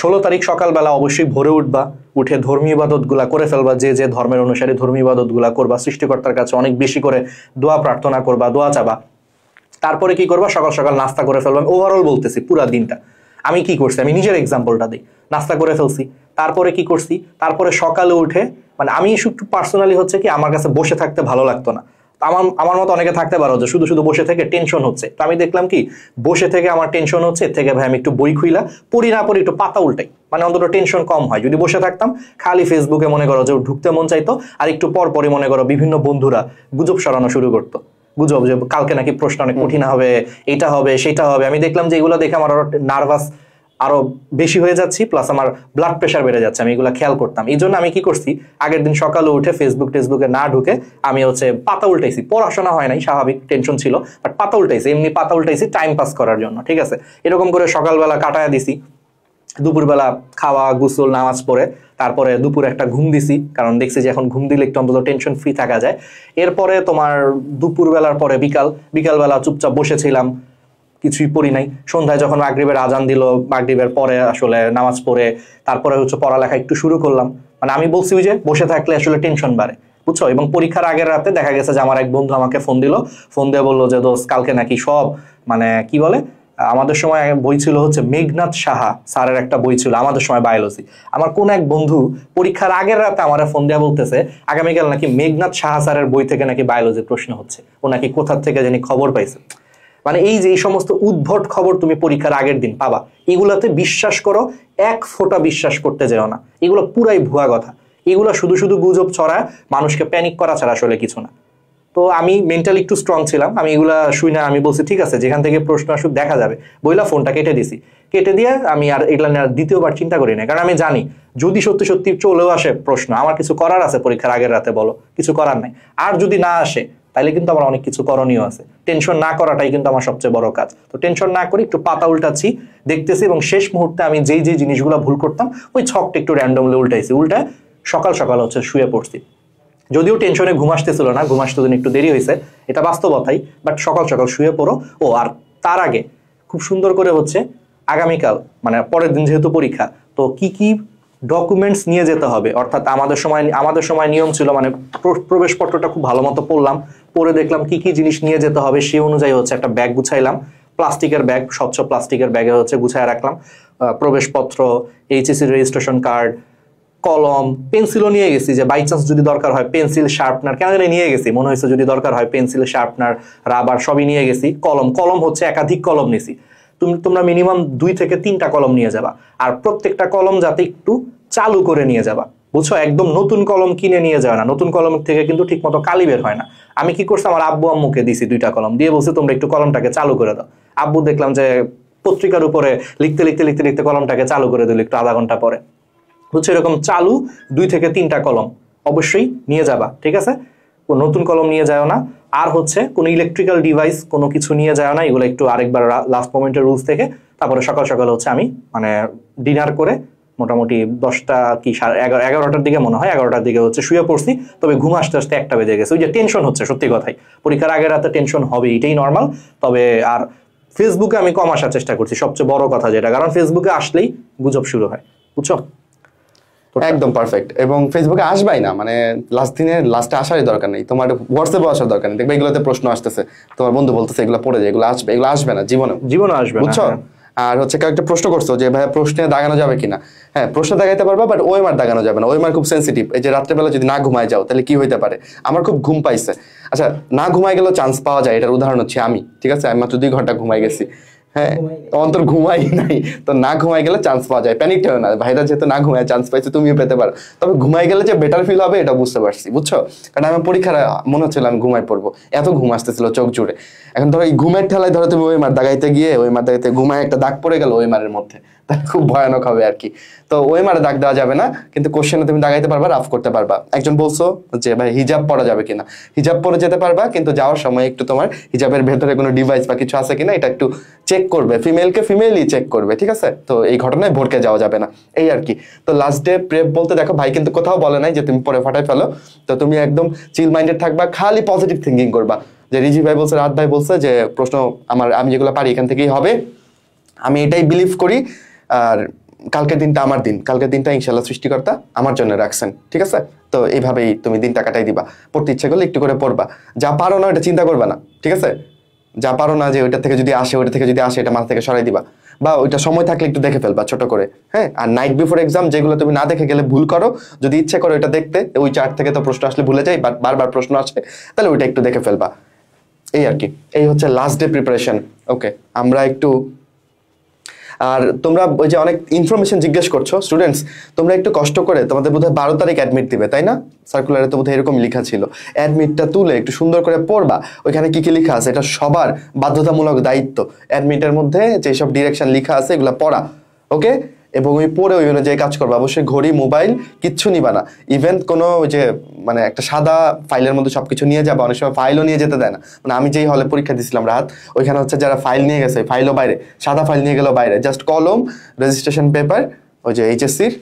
16 তারিখ সকালবেলা অবশ্যই ভোরে উঠবা, উঠে ধর্মীয় ইবাদত গুলা করে ফেলবা, যে যে ধর্মের অনুসারী ধর্মীয় ইবাদত গুলা করবা, সৃষ্টিকর্তার কাছে অনেক বেশি করে দোয়া প্রার্থনা করবা, দোয়া চাবা। তারপরে কি করবা? সকাল সকাল নাস্তা করে ফেলবা। ওভারঅল বলতেছি পুরা দিনটা আমি কি করছি, আমি নিজের এক্সাম্পলটা দিই। নাস্তা করে ফেলছি, তারপরে কি করছি? তারপরে সকালে উঠে মানে আমি একটু পার্সোনালি হচ্ছে কি, আমার কাছে বসে থাকতে ভালো লাগতো না। আমার মতো অনেকে থাকতে পারো যে শুধু শুধু বসে থেকে টেনশন হচ্ছে। তো আমি দেখলাম কি, বসে থেকে আমার টেনশন হচ্ছে, এর থেকে ভাই আমি একটু বই খুইলা পড়ি, না পড়ি একটু পাতা উল্টাই, মানে অন্তত টেনশন কম হয়। যদি বসে থাকতাম খালি ফেসবুকে মনে করো যে ঢুকতে মন চাইতো, আর একটু পর পরই মনে করো বিভিন্ন বন্ধুরা গুজব সরানো শুরু করতো, গুজব যে কালকে নাকি প্রশ্ন অনেক কঠিন হবে, এটা হবে সেটা হবে। আমি দেখলাম যে এগুলো দেখে আমার আরো নার্ভাস আরো বেশি হয়ে যাচ্ছি, প্লাস আমার ব্লাড প্রেশার বেড়ে যাচ্ছে। আমি এগুলো খেয়াল করতাম। এই জন্য আমি কি করছি, আগের দিন সকালে উঠে ফেসবুকে না ঢুকে আমি হচ্ছে পাতা উল্টাইছি। পড়াশোনা হয় নাই, স্বাভাবিক টেনশন ছিল, বাট পাতা উল্টাইছি, এমনি পাতা উল্টাইছি টাইম পাস করার জন্য, ঠিক আছে? এরকম করে সকালবেলা কাটায় দিছি। দুপুরবেলা খাওয়া, গোসল, নামাজ পড়ে তারপরে দুপুরে একটা ঘুম দিছি, কারণ দেখছি যে এখন ঘুম দিলে একটু অন্তত টেনশন ফ্রি থাকা যায়। এরপরে তোমার দুপুরবেলার পরে বিকালবেলা চুপচাপ বসেছিলাম, কিছুই পড়ি নাই। সন্ধ্যায় যখন মাগরিবের আজান দিল, মাগরিবের পরে আসলে নামাজ পড়ে তারপরে হচ্ছে পড়ালেখা একটু শুরু করলাম। মানে আমি বলছি যে বসে থাকলে আসলে টেনশন বাড়ে, বুঝছো? এবং পরীক্ষার আগের রাতে দেখা গেছে যে আমার এক বন্ধু আমাকে ফোন দিয়ে বললো যে দোস্ত কালকে নাকি সব মানে কি বলে, আমাদের সময় বই ছিল হচ্ছে মেঘনাথ সাহা স্যারের একটা বই ছিল আমাদের সময় বায়োলজি। আমার কোন এক বন্ধু পরীক্ষার আগের রাতে আমার ফোন দেওয়া বলতেছে আগামীকাল নাকি মেঘনাথ সাহা স্যারের বই থেকে নাকি বায়োলজি প্রশ্ন হচ্ছে, ও নাকি কোথা থেকে জানি খবর পাইছে। মানে এই যে এই সমস্ত উদ্ভট খবর তুমি পরীক্ষার আগের দিন পাবা, এগুলাতে বিশ্বাস করো, এক ফোঁটা বিশ্বাস করতে যেও না। এগুলো পুরাই ভুয়া কথা, এগুলো শুধু শুধু গুজব ছড়ায়, মানুষকে প্যানিক করা ছাড়া আসলে কিছু না। তো আমি মেন্টালি একটু স্ট্রং ছিলাম, আমি এগুলা শুই না, আমি বলছি ঠিক আছে যেখান থেকে প্রশ্ন আসুক দেখা যাবে, বইলা ফোনটা কেটে দিছি। কেটে দিয়ে আমি আর এগুলা নিয়ে দ্বিতীয়বার চিন্তা করি না, কারণ আমি জানি যদি সত্যি সত্যি চলেও আসে প্রশ্ন, আমার কিছু করার আছে পরীক্ষার আগের রাতে, বলো কিছু করার নাই। আর যদি না আসে তাইলে কিন্তু আমার অনেক কিছু করণীয় আছে। টেনশন না করাটাই কিন্তু আমার সবচেয়ে বড় কাজ। তো টেনশন না করি একটু পাতা উল্টাচ্ছি, দেখতেছি, এবং শেষ মুহূর্তে আমি যেই জিনিসগুলো ভুল করতাম ওই ছকটা একটু র্যান্ডমলি উল্টায় সকাল সকাল হচ্ছে শুয়ে পড়ছি। যদিও টেনশনে ঘুম আসতেছিল না, ঘুম আসতে একটু দেরি হয়েছে, এটা বাস্তবতাই, বাট সকাল সকাল শুয়ে পড়ো। ও আর তার আগে খুব সুন্দর করে হচ্ছে আগামীকাল মানে পরের দিন যেহেতু পরীক্ষা, তো কি কি ডকুমেন্টস নিয়ে যেতে হবে, অর্থাৎ আমাদের সময় নিয়ম ছিল মানে প্রবেশপত্রটা খুব ভালো মতো পড়লাম, পরে দেখলাম কি কি জিনিস নিয়ে যেতে হবে, সেই অনুযায়ী হচ্ছে একটা ব্যাগ গুছাইলাম, প্লাস্টিকের ব্যাগ, স্বচ্ছ প্লাস্টিকের ব্যাগে হচ্ছে গুছায় রাখলাম প্রবেশপত্র, এইচএসসি রেজিস্ট্রেশন কার্ড, কলম, পেন্সিলও নিয়ে গেছি, যে বাই চান্স যদি দরকার হয় পেন্সিল, শার্পনার, কেন জানি নিয়ে গেছি, মনে হয়েছে যদি দরকার হয় পেন্সিল, শার্পনার, রাবার সবই নিয়ে গেছি। কলম হচ্ছে একাধিক কলম নিছি। তোমরা মিনিমাম 2 থেকে 3টা কলম নিয়ে যাবা, আর প্রত্যেকটা কলম যাতে একটু চালু করে নিয়ে যাবা, বুঝছো? একদম নতুন কলম কিনে নিয়ে যাবে না, নতুন কলম থেকে কিন্তু ঠিক মতো কালি বের হয় না। আমি কি করছি, আমার আব্বু আম্মুকে দিছি 2টা কলম, দিয়ে বলছি তোমরা একটু কলমটাকে চালু করে দাও। আব্বু দেখলাম যে পত্রিকার উপরে লিখতে কলমটাকে চালু করে দিল একটু আধা ঘন্টা পরে, বুঝছো? এরকম চালু 2 থেকে 3টা কলম অবশ্যই নিয়ে যাবা, ঠিক আছে? নতুন কলম নিয়ে যাও না। আর হচ্ছে কোনো ইলেকট্রিক্যাল ডিভাইস কোনো কিছু নিয়ে যাও না, এগুলো একটু আরেকবার লাস্ট মোমেন্টের রুলস থেকে। তারপরে সকাল সকাল হচ্ছে আমি মানে ডিনার করে মোটামুটি 10টা কি 11টার দিকে মনে হয়, 11টার দিকে হচ্ছে শুয়ে পড়ছি। তবে ঘুম আসতে আসতে 1টা বেজে গেছে। ওই যে টেনশন হচ্ছে, সত্যি কথাই পরীক্ষার আগের রাতে টেনশন হবে, এটাই নর্মাল। তবে আর ফেসবুকে আমি কম আসার চেষ্টা করছি, সবচেয়ে বড় কথা যেটা, কারণ ফেসবুকে আসলেই গুজব শুরু হয়, বুঝছো? একদম পারফেক্ট। এবং ফেসবুকে আসবাই না, মানে লাস্টে আসারই দরকার নেই, তোমার হোয়াটসঅ্যাপে আসার দরকার নেই। দেখবে এগুলোতে প্রশ্ন আসতেছে, তোমার বন্ধু বলতেছে এগুলো পড়ে যায়, এগুলো আসবে না জীবনে আসবে না, বুঝছো? আর হচ্ছে কয়েকটা প্রশ্ন করছো যে ভাই প্রশ্নে দাগানো যাবে কিনা। হ্যাঁ, প্রশ্ন দাগাইতে পারবা, বাট ওএমআর দাগানো যাবে না। ওএমআর খুব সেন্সিটিভ। এই যে রাত্রেবেলা যদি না ঘুমায় যাও তাহলে কি হইতে পারে। আমার খুব ঘুম পাইছে, আচ্ছা না ঘুমাই গেলেও চান্স পাওয়া যায়, এটার উদাহরণ হচ্ছে আমি, ঠিক আছে? আমি মাত্র 2 ঘন্টা ঘুমাই গেছি, হ্যাঁ, অন্তর ঘুমাই নাই, তো না ঘুমাই গেলে চান্স পাওয়া যায়। প্যানিক হও না, ভাইরা যেহেতু না ঘুমায় চান্স পাইছে, তুমিও পেতে পারো। তবে ঘুমাই গেলে যে বেটার ফিল হবে এটা বুঝতে পারছি, বুঝছো? কারণ আমার পরীক্ষার মনে হচ্ছিল আমি ঘুমাই পড়বো, এত ঘুম আসতেছিল চোখ জুড়ে। এখন ধরো এই ঘুমের ঠেলায় ধরো তুমি ওই মার দাগাইতে গিয়ে ওই মার দাগাইতে ঘুমায় একটা দাগ পড়ে গেল ওই মারের মধ্যে, তাহলে খুব ভয়ানক হবে আর কি। তো ওই মারে দাগ দেওয়া যাবে না, কিন্তু কোশ্চেনে তুমি দাগাইতে পারবা, রাফ করতে পারবা। একজন বলছো যে ভাই হিজাব পরা যাবে কিনা, হিজাব পরে যেতে পারবা, কিন্তু যাওয়ার সময় একটু তোমার হিজাবের ভেতরে কোনো ডিভাইস বা কিছু আছে কিনা এটা একটু চেক করবে, ফিমেলকে ফিমেলই চেক করবে, ঠিক আছে? তো এই ঘটনায় ভড়কে যাওয়া যাবে না, এই আর কি। তো লাস্ট ডে প্রেপ বলতে দেখো ভাই কিন্তু কোথাও বলে নাই যে তুমি পরে ফাটাই ফেলো। তো তুমি একদম চিল মাইন্ডেড থাকবা, খালি পজিটিভ থিঙ্কিং করবা, যে রিজি ভাই বলছে, রাত ভাই বলছে যে প্রশ্ন আমি যেগুলো পারি এখান থেকেই হবে, আমি এটাই বিলিভ করি। আর কালকের দিনটা আমার দিন, কালকের দিনটা ইনশাল্লাহ সৃষ্টিকর্তা আমার জন্য রাখছেন, ঠিক আছে? তো এইভাবেই তুমি দিনটা কাটাই দিবা। পড়তে ইচ্ছে করলে একটু করে পড়বা, যা পারো না এটা চিন্তা করবা না, ঠিক আছে? যা পারো না যে ওইটা থেকে যদি আসে এটা মাথা থেকে সরাই দিবা, বা ওইটা সময় থাকলে একটু দেখে ফেলবা ছোট করে, হ্যাঁ? আর নাইট বিফোর এক্সাম যেগুলো তুমি না দেখে গেলে ভুল করো, যদি ইচ্ছে করো এটা দেখতে, ওই চার্ট থেকে তো প্রশ্ন আসলে ভুলে যাই, বাট বারবার প্রশ্ন আসে, তাহলে ওইটা একটু দেখে ফেলবা, এই আর কি। এই হচ্ছে লাস্ট ডে প্রিপারেশন। ওকে, আমরা একটু, আর তোমরা ওই যে অনেক ইনফরমেশন জিজ্ঞেস করছো স্টুডেন্টস, তোমরা একটু কষ্ট করে, তোমাদের বোধহয় 12 তারিখ অ্যাডমিট দিবে তাই না? সার্কুলারে তো বোধহয় এরকম লেখা ছিল। অ্যাডমিটটা তুলে একটু সুন্দর করে পড়বা, ওইখানে কি কি লেখা আছে এটা সবার বাধ্যতামূলক দায়িত্ব। অ্যাডমিটের মধ্যে যেসব ডিরেকশন লেখা আছে এগুলো পড়া, ওকে? এবং ওই পড়ে ওই অনুযায়ী কাজ করবা। অবশ্যই ঘড়ি, মোবাইল কিচ্ছু নিবা না। ইভেন কোনো যে মানে একটা সাদা ফাইলের মধ্যে সবকিছু নিয়ে যাবা, অনেক সময় ফাইলও নিয়ে যেতে দেয় না। মানে আমি যেই হলে পরীক্ষা দিয়েছিলাম রাত, ওইখানে হচ্ছে যারা ফাইল নিয়ে গেছে ফাইলও বাইরে, সাদা ফাইল নিয়ে গেলেও বাইরে, জাস্ট কলম, রেজিস্ট্রেশন পেপার, ওই যে এইচএসসির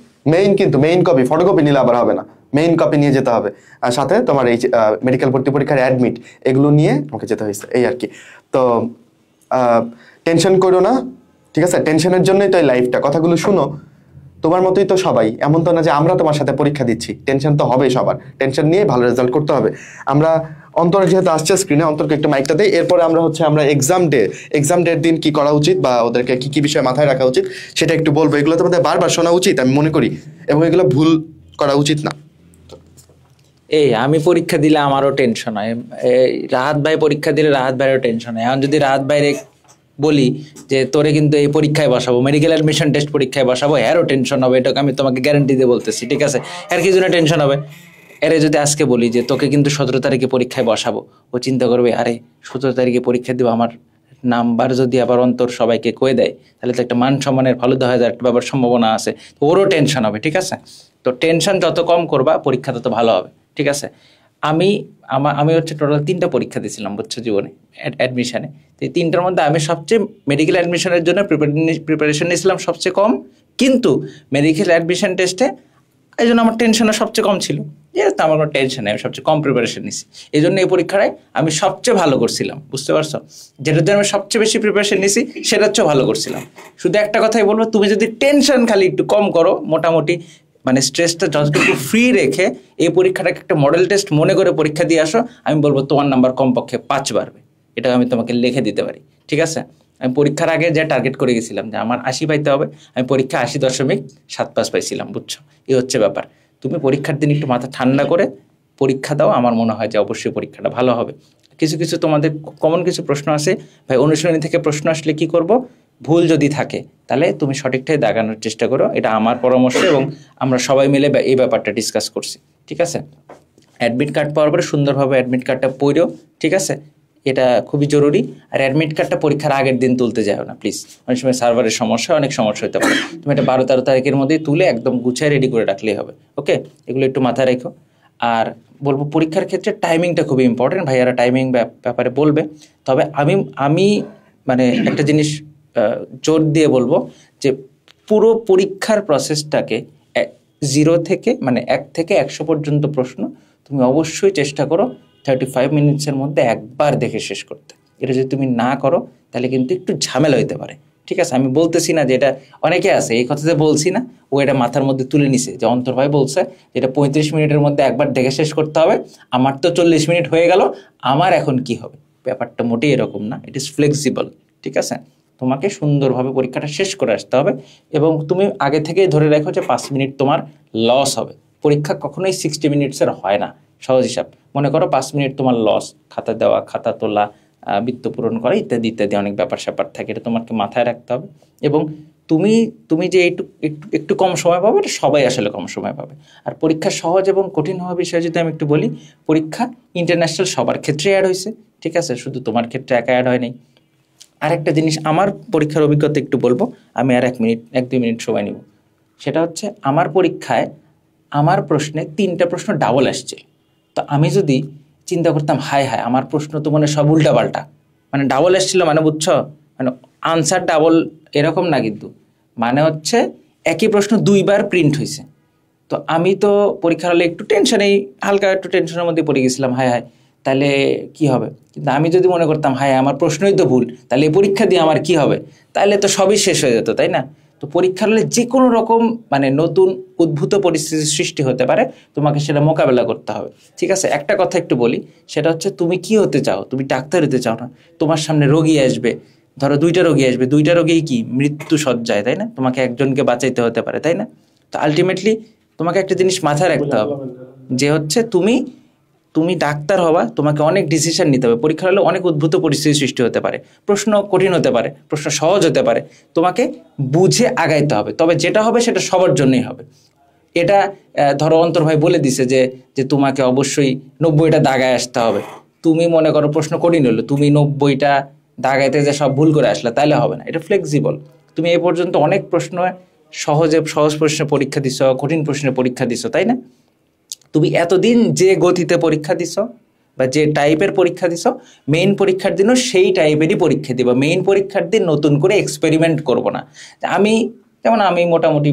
মেইন কপি, ফটোকপি নিলে আবার হবে না, মেইন কপি নিয়ে যেতে হবে। আর সাথে তোমার এই মেডিকেল ভর্তি পরীক্ষার অ্যাডমিট, এগুলো নিয়ে আমাকে যেতে হয়েছে, এই আর কি। তো টেনশন করো না, ঠিক আছে? টেনশনের জন্যই তো এই লাইফটা। কথাগুলো শুনো, তোমার মতোই তো সবাই, এমন তো না যে আমরা তোমার সাথে পরীক্ষা দিচ্ছি। টেনশন তো হবেই সবার, টেনশন নিয়ে ভালো রেজাল্ট করতে হবে। আমরা অন্তর যেহেতু আসছে স্ক্রিনে, অন্তরকে একটু মাইকটা দেই, এরপরে আমরা হচ্ছে আমরা এক্সাম ডের দিন কি করা উচিত বা ওদেরকে কি কি বিষয় মাথায় রাখা উচিত সেটা একটু বলবো। এগুলো তোমাদের বারবার শোনা উচিত আমি মনে করি, এবং এগুলো ভুল করা উচিত না। এই আমি পরীক্ষা দিলে আমারও টেনশন হয়, রাহাত ভাই পরীক্ষা দিলে রাহাত ভাইয়েরও টেনশন হয়। এখন যদি রাহাত ভাইরে বলি যে তোরে কিন্তু এই পরীক্ষায় বসাবো, মেডিকেল অ্যাডমিশন টেস্ট পরীক্ষায় বসাবো, এরও টেনশন হবে, এটাকে আমি তোমাকে গ্যারান্টি দিয়ে বলতেছি, ঠিক আছে? এর কি জন্য টেনশন হবে? এরে যদি আজকে বলি যে তোকে কিন্তু 17 তারিখে পরীক্ষায় বসাবো, ও চিন্তা করবে আরে 17 তারিখে পরীক্ষা দিব, আমার নাম্বার যদি আবার অন্তর সবাইকে কয়ে দেয় তাহলে তো একটা মান সম্মানের ফালুদা হয়ে যাওয়ার ব্যাপার সম্ভাবনা আছে, তো ওরও টেনশন হবে, ঠিক আছে? তো টেনশন যত কম করবা পরীক্ষা তত ভালো হবে, ঠিক আছে? আমি হচ্ছে টোটাল 3টা পরীক্ষা দিয়েছিলাম বুঝছো জীবনে, অ্যাডমিশনে। তো এই 3টার মধ্যে আমি সবচেয়ে মেডিকেল অ্যাডমিশনের জন্য প্রিপারেশন নিয়েছিলাম সবচেয়ে কম, কিন্তু মেডিকেল অ্যাডমিশন টেস্টে এই জন্য আমার টেনশনও সবচেয়ে কম ছিল, যেহেতু আমার কোনো টেনশন নেই, আমি সবচেয়ে কম প্রিপারেশন নিয়েছি, এই জন্য এই পরীক্ষায় আমি সবচেয়ে ভালো করছিলাম, বুঝতে পারছো? যেটার জন্য আমি সবচেয়ে বেশি প্রিপারেশন নিয়েছি সেটার চেয়েও ভালো করছিলাম। শুধু একটা কথাই বলবো, তুমি যদি টেনশন খালি একটু কম করো, মোটামুটি মানে স্ট্রেসটা যতটুকু ফ্রি রেখে এই পরীক্ষাটাকে একটা মডেল টেস্ট মনে করে পরীক্ষা দিয়ে আসো, আমি বলবো তোমার নাম্বার কমপক্ষে 5 বাড়বে, এটা আমি তোমাকে লিখে দিতে পারি, ঠিক আছে? আমি পরীক্ষার আগে যে টার্গেট করে গেছিলাম যে আমার 80 পাইতে হবে, আমি পরীক্ষা 80.75 পাইছিলাম, বুঝছো? এই হচ্ছে ব্যাপার। তুমি পরীক্ষার দিন একটু মাথা ঠান্ডা করে পরীক্ষা দাও, আমার মনে হয় যে অবশ্যই পরীক্ষাটা ভালো হবে। কিছু কিছু তোমাদের কমন কিছু প্রশ্ন আছে, ভাই অনুশীলনী থেকে প্রশ্ন আসলে কি করব, ভুল যদি থাকে তাহলে তুমি সঠিকটাই দাগানোর চেষ্টা করো, এটা আমার পরামর্শ এবং আমরা সবাই মিলে এই ব্যাপারটা ডিসকাস করছি, ঠিক আছে? অ্যাডমিট কার্ড পাওয়ার পরে সুন্দরভাবে অ্যাডমিট কার্ডটা পড়ো, ঠিক আছে? এটা খুবই জরুরি। আর অ্যাডমিট কার্ডটা পরীক্ষার আগের দিন তুলতে যাও না প্লিজ, অনেক সময় সার্ভারের সমস্যা, অনেক সমস্যা হতে পারে। তুমি এটা 12-13 তারিখের মধ্যেই তুলে একদম গুছিয়ে রেডি করে রাখলেই হবে, ওকে? এগুলো একটু মাথায় রেখো। আর বলবো পরীক্ষার ক্ষেত্রে টাইমিংটা খুবই ইম্পর্টেন্ট, ভাইয়ারা টাইমিং ব্যাপারে বলবে। তবে আমি মানে একটা জিনিস জোর দিয়ে বলবো যে পুরো পরীক্ষার প্রসেসটাকে 0 থেকে মানে 1 থেকে 100 পর্যন্ত প্রশ্ন তুমি অবশ্যই চেষ্টা করো 35 মিনিটসের মধ্যে একবার দেখে শেষ করতে। এটা যদি তুমি না করো তাহলে কিন্তু একটু ঝামেলা হইতে পারে, ঠিক আছে? আমি বলতেছি না যে এটা, অনেকে আছে এই কথাতে বলছি না, ও এটা মাথার মধ্যে তুলে নিছে যে অন্তর ভাই বলছে যে এটা 35 মিনিটের মধ্যে একবার দেখে শেষ করতে হবে, আমার তো 40 মিনিট হয়ে গেল, আমার এখন কি হবে? ব্যাপারটা মোটেই এরকম না, ইট ইজ ফ্লেক্সিবল, ঠিক আছে? তোমাকে সুন্দরভাবে পরীক্ষাটা শেষ করে আসতে হবে এবং তুমি আগে থেকেই ধরে রাখো যে 5 মিনিট তোমার লস হবে। পরীক্ষা কখনোই 60 মিনিটসের হয় না, সহজ হিসাব। মনে করো 5 মিনিট তোমার লস, খাতা দেওয়া, খাতা তোলা, বৃত্ত পূরণ করা ইত্যাদি ইত্যাদি অনেক ব্যাপার স্যাপার থাকে, এটা তোমাকে মাথায় রাখতে হবে। এবং তুমি যে একটু কম সময় পাবে, এটা সবাই আসলে কম সময় পাবে। আর পরীক্ষা সহজ এবং কঠিন হওয়ার বিষয়ে যদি আমি একটু বলি, পরীক্ষা ইন্টারন্যাশনাল সবার ক্ষেত্রে অ্যাড হয়েছে, ঠিক আছে? শুধু তোমার ক্ষেত্রে একা অ্যাড হয়নি। আরেকটা জিনিস আমার পরীক্ষার অভিজ্ঞতা একটু বলবো, আমি আর 1-2 মিনিট সময় নিব। সেটা হচ্ছে আমার পরীক্ষায় আমার প্রশ্নে 3টা প্রশ্ন ডাবল আসছে। তো আমি যদি চিন্তা করতাম হায় হায় আমার প্রশ্ন তো মানে সব উল্টাপাল্টা, মানে ডাবল এসেছিল মানে বুঝছো, মানে আনসার ডাবল এরকম না, কিন্তু মানে হচ্ছে একই প্রশ্ন 2বার প্রিন্ট হয়েছে। তো আমি তো পরীক্ষার হলে একটু টেনশনেই, হালকা একটু টেনশনের মধ্যে পড়ে গেছিলাম, হায় হায় তাহলে কি হবে। কিন্তু আমি যদি মনে করতাম হায় আমার প্রশ্নই তো ভুল, তাহলে এই পরীক্ষা দিয়ে আমার কি হবে, তাহলে তো সবই শেষ হয়ে যেত, তাই না? তো পরীক্ষার হলে যে কোনো রকম মানে নতুন উদ্ভূত পরিস্থিতির সৃষ্টি হতে পারে, তোমাকে সেটা মোকাবেলা করতে হবে, ঠিক আছে? একটা কথা একটু বলি, সেটা হচ্ছে তুমি কি হতে চাও? তুমি ডাক্তার হতে চাও না, তোমার সামনে রোগী আসবে, ধরো 2টা রোগী আসবে, 2টা রোগী কি মৃত্যু সজ্জায়, তাই না? তোমাকে একজনকে বাঁচাইতে হতে পারে, তাই না? তো আলটিমেটলি তোমাকে একটা জিনিস মাথায় রাখতে হবে যে হচ্ছে তুমি ডাক্তার হবা, তোমাকে অনেক ডিসিশন নিতে হবে। পরীক্ষা হলে অনেক উদ্ভূত পরিস্থিতির সৃষ্টি হতে পারে, প্রশ্ন কঠিন হতে পারে, প্রশ্ন সহজ হতে পারে, তোমাকে বুঝে আগাইতে হবে। তবে যেটা হবে সেটা সবার জন্যই হবে। এটা ধরো অন্তর ভাই বলে দিছে যে তোমাকে অবশ্যই 90টা দাগায় আসতে হবে। তুমি মনে করো প্রশ্ন কঠিন হলো, তুমি 90টা দাগাইতে যে সব ভুল করে আসলে, তাহলে হবে না। এটা ফ্লেক্সিবল। তুমি এ পর্যন্ত অনেক প্রশ্ন সহজ প্রশ্নের পরীক্ষা দিছ, কঠিন প্রশ্নের পরীক্ষা দিছ, তাই না? তুমি এতদিন যে গতিতে পরীক্ষা দিছ বা যে টাইপের পরীক্ষা দিছ, মেইন পরীক্ষার দিনও সেই টাইপেরই পরীক্ষা দিব। মেইন পরীক্ষার দিন নতুন করে এক্সপেরিমেন্ট করব না। আমি মোটামুটি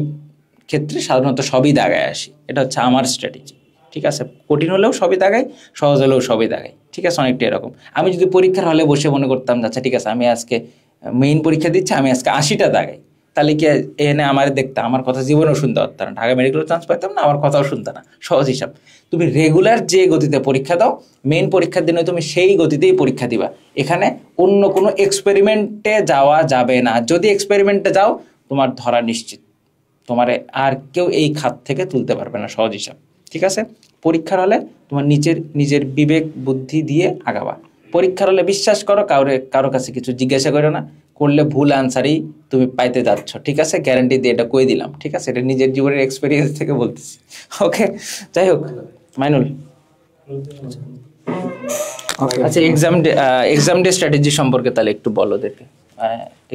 ক্ষেত্রে সাধারণত সবই দাগায় আসি, এটা হচ্ছে আমার স্ট্র্যাটেজি, ঠিক আছে? কঠিন হলেও সবই দাগাই, সহজ হলেও সবই দাগাই, ঠিক আছে? অনেকটা এরকম। আমি যদি পরীক্ষার হলে বসে মনে করতাম আচ্ছা ঠিক আছে আমি আজকে মেইন পরীক্ষা দিচ্ছি, আমি আজকে 80টা দাগাই, তাহলে কি এনে আমার দেখতে আমার কথা জীবনেও শুনতে পারতাম না, ঢাকা মেডিকেল চান্স পাইতাম না, আমার কথাও শুনতে না। সহজ হিসাব, তুমি রেগুলার যে গতিতে পরীক্ষা দাও, মেইন পরীক্ষার দিনে তুমি সেই গতিতেই পরীক্ষা দিবা। এখানে অন্য কোনো এক্সপেরিমেন্টে যাওয়া যাবে না। যদি এক্সপেরিমেন্টে যাও, তোমার ধরা নিশ্চিত, তোমারে আর কেউ এই খাত থেকে তুলতে পারবে না। সহজ হিসাব, ঠিক আছে? পরীক্ষার হলে তোমার নিজের বিবেক বুদ্ধি দিয়ে আগাবা। পরীক্ষার হলে বিশ্বাস করো, কারো কাছে কিছু জিজ্ঞাসা করো না, করলে ভুল আনসারই তুমি পাইতে যাচ্ছ, ঠিক আছে? গ্যারান্টি দিয়ে এটা কই দিলাম, ঠিক আছে? এটা নিজের জীবনের এক্সপেরিয়েন্স থেকে বলতেছি, ওকে? যাই হোক, মাইনুল, আচ্ছা এক্সাম ডে স্ট্র্যাটেজি সম্পর্কে তাহলে একটু বলো ওদেরকে।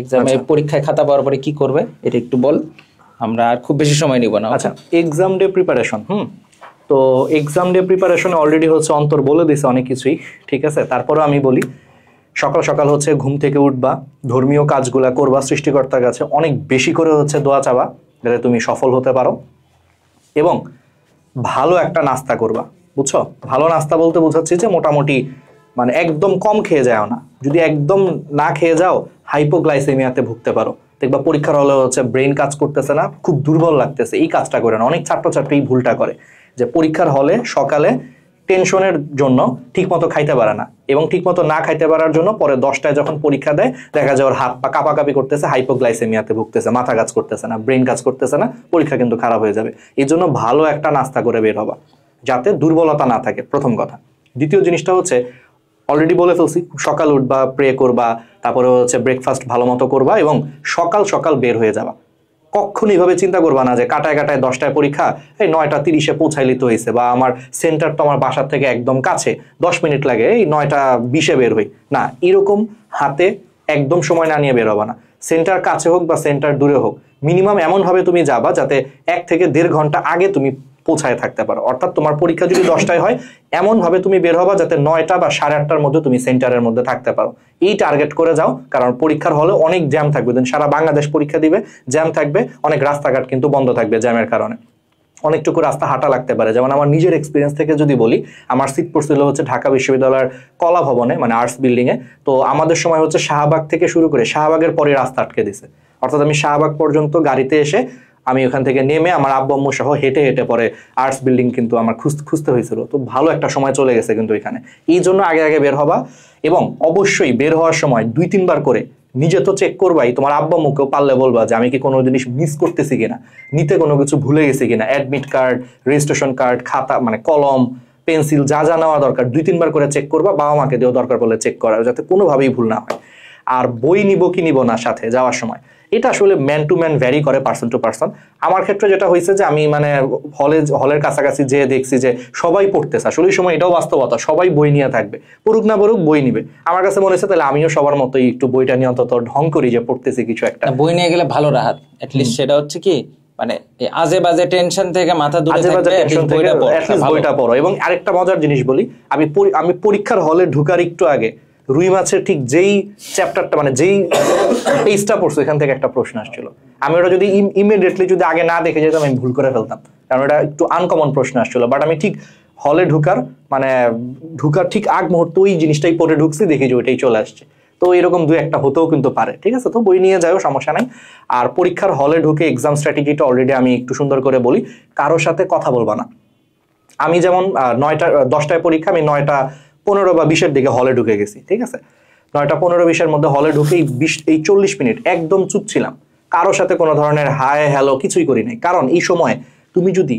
এক্সামে পরীক্ষায় খাতা পাওয়ার পরে কি করবে এটা একটু বল, আমরা আর খুব বেশি সময় নিব না। আচ্ছা, এক্সাম ডে প্রিপারেশন। তো এক্সাম ডে প্রিপারেশনে অলরেডি হচ্ছে অন্তর বলে দিছে অনেক কিছুই, ঠিক আছে? তারপরে আমি বলি, সকাল সকাল হচ্ছে ঘুম থেকে উঠবা, ধর্মীয় কাজগুলা করবা, সৃষ্টিকর্তার কাছে অনেক বেশি করে হচ্ছে দোয়া চাবা যাতে তুমি সফল হতে পারো, এবং ভালো একটা নাস্তা করবা, বুঝছো? ভালো নাস্তা বলতে বোঝাচ্ছি যে মোটামুটি মানে একদম কম খেয়ে যাও না। যদি একদম না খেয়ে যাও, হাইপোগ্লাইসেমিয়াতে ভুগতে পারো। দেখবা পরীক্ষার হলে হচ্ছে ব্রেন কাজ করতেছে না, খুব দুর্বল লাগতেছে, এই কাজটা করে না। অনেক ছাত্রছাত্রী এই ভুলটা করে যে পরীক্ষার হলে সকালে টেনশনের জন্য ঠিকমতো খাইতে পারে না, এবং ঠিকমতো না খাইতে পারার জন্য পরে 10টায় যখন পরীক্ষা দেয় দেখা যায় ওর হাত পা কাঁপাকাঁপি করতেছে, হাইপোগ্লাইসেমিয়াতে ভুগতেছে, মাথা কাজ করতেছে না, ব্রেন কাজ করতেছে না, পরীক্ষা কিন্তু খারাপ হয়ে যাবে। এই জন্য ভালো একটা নাস্তা করে বের হবা যাতে দুর্বলতা না থাকে, প্রথম কথা। দ্বিতীয় জিনিসটা হচ্ছে অলরেডি বলে ফেলছি, সকাল উঠবা, প্রে করবা, তারপরে হচ্ছে ব্রেকফাস্ট ভালো মতো করবা এবং সকাল সকাল বের হয়ে যাবা। কখনো এইভাবে চিন্তা করবা না যে কাটায় কাটায় 10টায় পরীক্ষা, এই 9টা 30-এ পৌঁছাইলে তো হয়েছে, বা আমার সেন্টার তো আমার বাসার থেকে একদম কাছে, 10 মিনিট লাগে, এই 9টা 20-এ বের হই না, এরকম হাতে একদম সময় না নিয়ে বের হবা না। সেন্টার কাছে হোক বা সেন্টার দূরে হোক, মিনিমাম এমনভাবে তুমি যাবা যাতে 1 থেকে 1.5 ঘন্টা আগে তুমি পৌঁছায় থাকতে পারো। অর্থাৎ তোমার পরীক্ষা যদি 10টায় হয়, এমনভাবে তুমি বের হবা যাতে 9টা বা 8:30টার মধ্যে তুমি সেন্টারের মধ্যে থাকতে পারো। এই টার্গেট করে যাও, কারণ পরীক্ষার হলে অনেক জ্যাম থাকবে, সারা বাংলাদেশ পরীক্ষা দিবে, জ্যাম থাকবে, অনেক রাস্তাঘাট কিন্তু বন্ধ থাকবে জ্যামের কারণে, অনেকটুকু রাস্তা হাঁটা লাগতে পারে। যেমন আমার নিজের এক্সপিরিয়েন্স থেকে যদি বলি, আমার সিট পড়ছিল হচ্ছে ঢাকা বিশ্ববিদ্যালয়ের কলা ভবনে, মানে আর্টস বিল্ডিং এ। তো আমাদের সময় হচ্ছে শাহবাগ থেকে শুরু করে শাহবাগের পরে রাস্তা আটকে দিছে, অর্থাৎ আমি শাহবাগ পর্যন্ত গাড়িতে এসে আমি ওখান থেকে নেমে আমার আব্বু আম্মু সহ হেঁটে হেঁটে পরে আর্টস বিল্ডিং কিন্তু আমার খুঁজতে হয়েছিল। তো ভালো একটা সময় চলে গেছে কিন্তু এখানে। এই জন্য আগে আগে বের হবা, এবং অবশ্যই বের হওয়ার সময় 2-3 বার করে নিজে তো চেক করবাই, তোমার আব্বু আম্মুকেও পারলে বলবা যে আমি কি কোনো জিনিস মিস করতেছি কিনা, নিতে কোনো কিছু ভুলে গেছি কিনা, অ্যাডমিট কার্ড, রেজিস্ট্রেশন কার্ড, খাতা, মানে কলম, পেন্সিল, যা যা নেওয়া দরকার 2-3 বার করে চেক করবা। বাবা মাকে দিয়েও দরকার পড়লে চেক করা, যাতে কোনোভাবেই ভুল না হয়। আর বই নিব কি নিব না সাথে যাওয়ার সময়, এটা আসলে ম্যান টু ম্যান ভ্যারি করে, পার্সন টু পার্সন। আমার ক্ষেত্রে যেটা হয়েছে যে আমি মানে হলের কাছাকাছি যে দেখছি যে সবাই পড়তেছে, আসলে এই সময় এটাও বাস্তবতা, সবাই বই নিয়ে থাকবে, পড়ুক না পড়ুক বই নিবে। আমার কাছে মনে হচ্ছে তাহলে আমিও সবার মতোই একটু বইটা নিয়ে অন্তত ঢং করি যে পড়তেছি কিছু একটা। বই নিয়ে গেলে ভালো রাহাত, এটলিস্ট সেটা হচ্ছে কি মানে আজে বাজে টেনশন থেকে মাথা দূরে থাকবে, বইটা পড়ো। এবং আরেকটা মজার জিনিস বলি, আমি পরীক্ষার হলে ঢুকার একটু আগে রুই মাছের ঠিক যেই চ্যাপ্টারটা, মানে যেই পেজটা পড়ছো, এখান থেকে একটা প্রশ্ন আসছিল। আমি ওটা যদি ইমিডিয়েটলি যদি আগে না দেখে যেতাম, আমি ভুল করে ফেলতাম, কারণ এটা একটু আনকমন প্রশ্ন আসছিল। বাট আমি ঠিক হলে ঢুকার ঠিক আগ মুহূর্তে ওই জিনিসটাই পড়ে ঢুকছি, দেখি যে ওইটাই চলে আসছে। তো এরকম 2-1টা হতেও কিন্তু পারে, ঠিক আছে? তো বই নিয়ে যাও, সমস্যা নাই। আর পরীক্ষার হলে ঢুকে এক্সাম স্ট্র্যাটেজিটা অলরেডি আমি একটু সুন্দর করে বলি, কারোর সাথে কথা বলবা না। আমি যেমন 10টায় পরীক্ষা, আমি 9টা15 বা 20-এর দিকে হলে ঢুকে গেছি, ঠিক আছে? 9টা15-20-এর মধ্যে হলে ঢুকে এই 40 মিনিট একদম চুপ ছিলাম, কারোর সাথে কোনো ধরনের হাই হ্যালো কিছুই করি নাই। কারণ এই সময় তুমি যদি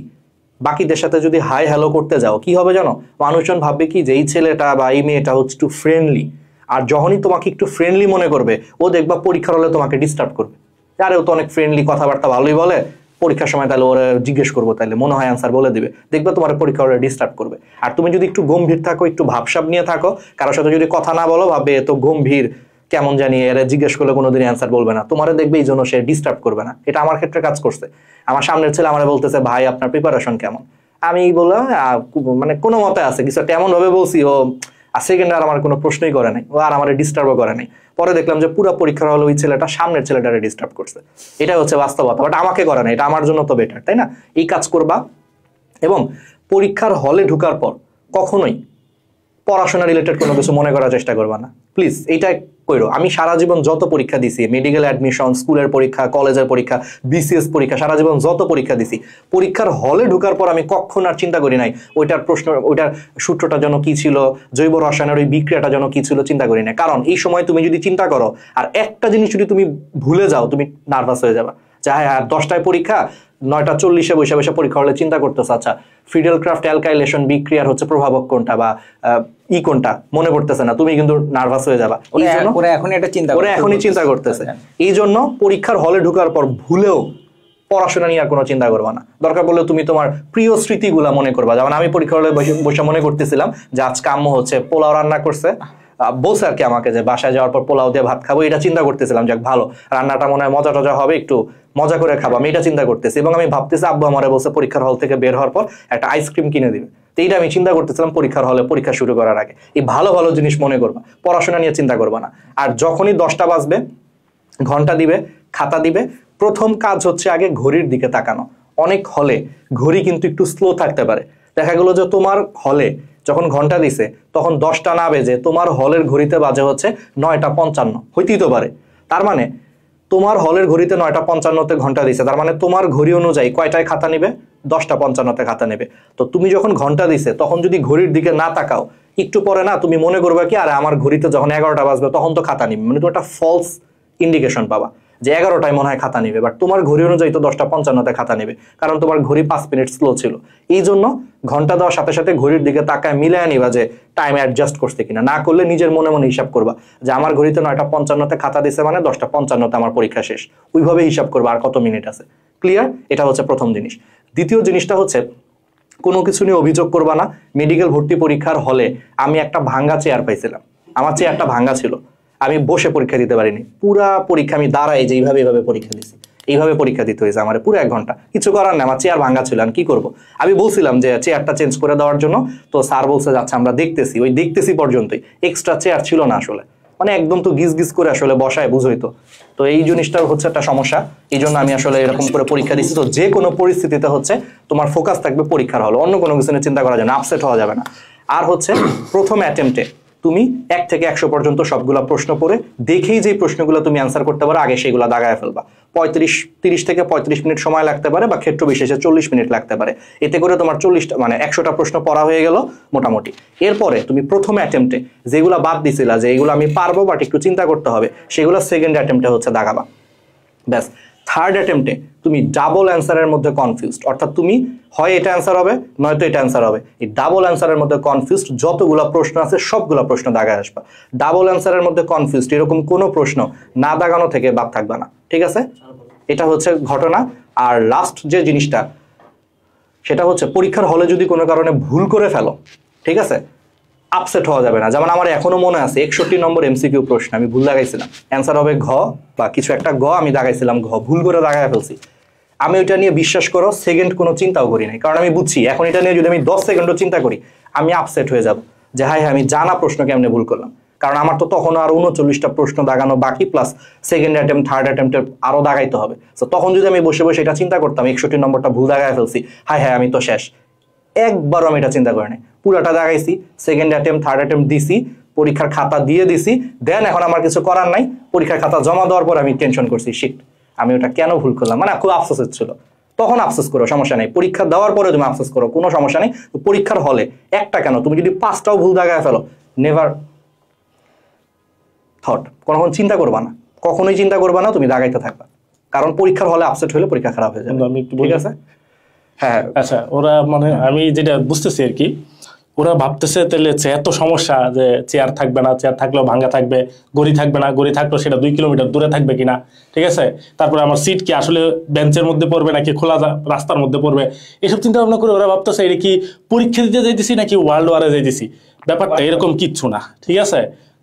বাকিদের সাথে যদি হাই হ্যালো করতে যাও, কি হবে জানো? মানুষজন ভাববে কি যে এই ছেলেটা বা এই মেয়েটা হচ্ছে একটু ফ্রেন্ডলি, আর যখনই তোমাকে একটু ফ্রেন্ডলি মনে করবে, ও দেখবা পরীক্ষার হলে তোমাকে ডিস্টার্ব করবে, আরে ও তো অনেক ফ্রেন্ডলি, কথাবার্তা ভালোই বলে, পরীক্ষার সময় তাহলে ওরা জিজ্ঞেস করবো, তাহলে মনে হয় অ্যান্সার বলে দিবে, দেখবে তোমার পরীক্ষা হলে ডিস্টার্ব করবে। আর তুমি যদি একটু গম্ভীর থাকো, একটু ভাবসাব নিয়ে থাকো, কারোর সাথে যদি কথা না বলো, ভাববে এ তো গম্ভীর, কেমন জানি, এরা জিজ্ঞেস করলে কোনোদিন অ্যান্সার বলবে না, তোমারে দেখবে এই জন্য সে ডিস্টার্ব করবে না। এটা আমার ক্ষেত্রে কাজ করছে। আমার সামনের ছেলে আমার বলতেছে, ভাই আপনার প্রিপারেশন কেমন? আমি বললাম মানে কোনো মতে আছে, কিছু একটা এমন ভাবে বলছি, ও সেকেন্ড আর আমার কোনো প্রশ্নই করে নাই, ও আর আমার ডিস্টার্বও করে নাই। পরে দেখলাম যে পুরো পরীক্ষার হলে ওই ছেলেটা সামনের ছেলেটারে ডিস্টার্ব করছে। এটা হচ্ছে বাস্তবতা, বাট আমাকে করে না, এটা আমার জন্য তো বেটার, তাই না? এই কাজ করবা। এবং পরীক্ষার হলে ঢুকার পর কখনোই পড়াশোনা রিলেটেড কোনো কিছু মনে করার চেষ্টা করবা না, প্লিজ। এইটা কইরো। আমি সারা জীবন যত পরীক্ষা দিছি, মেডিকেল অ্যাডমিশন, স্কুলের পরীক্ষা, কলেজের পরীক্ষা, বিসিএস পরীক্ষা, সারা জীবন যত পরীক্ষা দিছি, পরীক্ষার হলে ঢুকার পর আমি কখনো আর চিন্তা করি নাই ওইটার সূত্রটা যেন কি ছিল, জৈব রসায়নের ওই বিক্রিয়াটা যেন কি ছিল, চিন্তা করি না। কারণ এই সময় তুমি যদি চিন্তা করো আর একটা জিনিস যদি তুমি ভুলে যাও, তুমি নার্ভাস হয়ে যাবা। হ্যাঁ, 10টায় পরীক্ষা, 9টা40-এ বসে বসে পরীক্ষা হলে চিন্তা করতেছে, আচ্ছা ফিডেলক্রাফট অ্যালকাইলেশন বিক্রিয়ার হচ্ছে প্রভাবক কোনটা বা কোনটা মনে পড়তেছে না, তুমি কিন্তু নার্ভাস হয়ে যাবা। এখনই চিন্তা করতেছে। এই জন্য পরীক্ষার হলে ঢুকার পর ভুলেও পড়াশোনা নিয়ে আর কোনো চিন্তা করবা না। দরকার পড়লে তুমি তোমার প্রিয় স্মৃতিগুলা মনে করবা। যেমন আমি পরীক্ষার হলে বসে মনে করতেছিলাম যে আজকে আম্মু হচ্ছে পোলাও রান্না করছে, বলছে আর কি আমাকে যে বাসায় যাওয়ার পর পোলাও দিয়ে ভাত খাবো, এটা চিন্তা করতেছিলাম, যাক ভালো, রান্নাটা মনে হয় মজা টজা হবে, একটু মজা করে খাবো, আমি এটা চিন্তা করতেছি। এবং আমি ভাবতেছি আব্বু আমারে বলছে পরীক্ষার হল থেকে বের হওয়ার পর একটা আইসক্রিম কিনে দিবে, তো এইটা আমি চিন্তা করতেছিলাম পরীক্ষার হলে, পরীক্ষা শুরু করার আগে। এই ভালো ভালো জিনিস মনে করবা, পড়াশোনা নিয়ে চিন্তা করবা না। আর যখনই 10টা বাজবে, ঘন্টা দিবে, খাতা দিবে, প্রথম কাজ হচ্ছে আগে ঘড়ির দিকে তাকানো। অনেক হলে ঘড়ি কিন্তু একটু স্লো থাকতে পারে, দেখা গেল যে তোমার হলে যখন ঘন্টা দিছে তখন 10টা না বেজে তোমার হলের ঘড়িতে বাজে হচ্ছে 9টা55, হইতেই তো পারে। তার মানে তোমার হলের ঘড়িতে 9টা55-তে ঘন্টা দিছে, তার মানে তোমার ঘড়ি অনুযায়ী কয়টায় খাতা নিবে? 10:55 খাতা নেবে। তো তুমি যখন ঘন্টা দিছে তখন যদি ঘড়ির দিকে না তাকাও, একটু পরে না তুমি মনে করবে কি আরে আমার ঘড়িতে যখন 11টা বাজবে তখন তো খাতা নিবে, মানে তুমি একটা ফলস ইন্ডিকেশন পাবা যে 11টায় মনে হয় খাতা নেবে, বাট তোমার ঘড়ি অনুযায়ী তো 10:55 খাতা নেবে, কারণ তোমার ঘড়ি 5 মিনিট স্লো ছিল। এই জন্য ঘন্টা দেওয়ার সাথে সাথে ঘড়ির দিকে তাকায় মিলায় নিবা যে টাইম অ্যাডজাস্ট করছে কিনা। না করলে নিজের মনে মনে হিসাব করবা যে আমার ঘড়িতে 9:55 খাতা দিছে মানে 10:55 আমার পরীক্ষা শেষ, ওইভাবে হিসাব করবা আর কত মিনিট আছে। ক্লিয়ার? এটা হচ্ছে প্রথম জিনিস। দ্বিতীয় জিনিসটা হচ্ছে কোনো কিছু নিয়ে অভিযোগ করবা না। মেডিকেল ভর্তি পরীক্ষার হলে আমি একটা ভাঙ্গা চেয়ার পাইছিলাম, আমার চেয়ারটা ভাঙ্গা ছিল, আমি বসে পরীক্ষা দিতে পারিনি, পুরা পরীক্ষা আমি দাঁড়াই যে এইভাবে পরীক্ষা দিছি, এইভাবে পরীক্ষা দিতে হয়েছে আমার পুরো 1 ঘন্টা। কিছু করার না, আমার চেয়ার ভাঙ্গা ছিল, আমি কি করবো? আমি বলছিলাম যে চেয়ারটা চেঞ্জ করে দেওয়ার জন্য, তো স্যার বলছে যাচ্ছে আমরা দেখতেছি, ওই দেখতেছি পর্যন্তই, এক্সট্রা চেয়ার ছিল না আসলে, মানে একদম তো গিজ করে আসলে বসায় বুঝই তো। তো এই জিনিসটা হচ্ছে একটা সমস্যা, এই জন্য আমি আসলে এরকম করে পরীক্ষা দিচ্ছি। তো যে কোনো পরিস্থিতিতে হচ্ছে তোমার ফোকাস থাকবে পরীক্ষার হলো, অন্য কোনো কিছু নিয়ে চিন্তা করা যাবে না, আপসেট হওয়া যাবে না। আর হচ্ছে প্রথম অ্যাটেম্পটে তুমি 1 থেকে 100 পর্যন্ত সবগুলা প্রশ্ন পড়ে দেখেই যে প্রশ্নগুলো তুমি অ্যান্সার করতে পারো আগে সেগুলো দাগায় ফেলবা। 30 থেকে 35 মিনিট সময় লাগতে পারে, বা ক্ষেত্র বিশেষে 40 মিনিট লাগতে পারে। এতে করে তোমার 100টা প্রশ্ন পড়া হয়ে গেল মোটামুটি। এরপরে তুমি প্রথম অ্যাটেম্পটে যেগুলো বাদ দিছিলা যে এগুলো আমি পারবো বাট একটু চিন্তা করতে হবে, সেগুলো সেকেন্ড অ্যাটেম্পটে হচ্ছে দাগাবা। ব্যাস। থার্ড অ্যাটেম্পটে তুমি ডাবল অ্যান্সারের মধ্যে কনফিউজড, অর্থাৎ তুমি হয় এটা অ্যান্সার হবে নয়তো এটা অ্যান্সার হবে, এই ডাবল অ্যান্সারের মধ্যে কনফিউজড যতগুলো প্রশ্ন আছে সবগুলো প্রশ্ন দাগায় আসবা। ডাবল অ্যান্সারের মধ্যে কনফিউজড এরকম কোনো প্রশ্ন না দাগানো থেকে বাদ থাকবে না, ঠিক আছে? এটা হচ্ছে ঘটনা। আর লাস্ট যে জিনিসটা সেটা হচ্ছে পরীক্ষার হলে যদি কোনো কারণে ভুল করে ফেলো, ঠিক আছে, আপসেট হওয়া যাবে না। যেমন আমার এখনো মনে আছে 61 নম্বর এমসিকিউ প্রশ্ন আমি ভুল দাগাইছিলাম, অ্যান্সার হবে ঘ বা কিছু একটা গ, আমি দাগাইছিলাম ঘ, ভুল করে দাগায় ফেলছি। আমি ওইটা নিয়ে বিশ্বাস করো সেকেন্ড কোনো চিন্তাও করি নাই, কারণ আমি বুঝছি এখন এটা নিয়ে যদি আমি 10 সেকেন্ডও চিন্তা করি আমি আপসেট হয়ে যাব যে হ্যাঁ আমি জানা প্রশ্ন কেমনে ভুল করলাম, কারণ আমার তো তখন আরো 39টা প্রশ্ন দাগানো বাকি, প্লাস সেকেন্ড অ্যাটেম্প থার্ড অ্যাটেম্পটে আরো দাগাইতে হবে। তো তখন যদি আমি বসে বসে এটা চিন্তা করতাম 61 নম্বরটা ভুল দাগায় ফেলছি, হ্যাঁ আমি তো শেষ, একবারও আমি এটা চিন্তা করি নাই, পুরাটা দাগাইছি, সেকেন্ড অ্যাটেম্প থার্ড অ্যাটেম্প দিছি, পরীক্ষার খাতা দিয়ে দিছি, দেন এখন আমার কিছু করার নাই, পরীক্ষার খাতা জমা দেওয়ার পর আমি টেনশন করছি শিট আমি ওটা কেন ভুল করলাম, মানে খুব আফসোস হচ্ছিল। তখন আফসোস করো, সমস্যা নেই, পরীক্ষা দেওয়ার পরে তুমি আফসোস করো, কোনো সমস্যা নেই। পরীক্ষার হলে একটা কেন, তুমি যদি 5টাও ভুল দাগায় ফেলো, নেভার থট, কোনো চিন্তা করবা না, কখনোই চিন্তা করবা না, তুমি দাগাইতে থাকবা, কারণ পরীক্ষার হলে আপসেট হলে পরীক্ষা খারাপ হয়ে যাবে। ঠিক আছে? হ্যাঁ আচ্ছা, ওরা মানে আমি যেটা বুঝতেছি আর কি, ওরা ভাবতেছে তাহলে এত সমস্যা যে চেয়ার থাকবে না, চেয়ার থাকলেও ভাঙ্গা থাকবে, গড়ি থাকবে না, গড়ি থাকলেও সেটা 2 কিলোমিটার দূরে থাকবে কিনা, ঠিক আছে, তারপরে আমার সিট কি আসলে বেঞ্চের মধ্যে পড়বে নাকি খোলা রাস্তার মধ্যে পড়বে, এসব চিন্তা ভাবনা করে ওরা ভাবতেছে এটা কি পরীক্ষা দিতে যাইতেছি নাকি ওয়ার্ল্ড ওয়ারে যাইতেছি। ব্যাপারটা এরকম কিচ্ছু না, ঠিক আছে?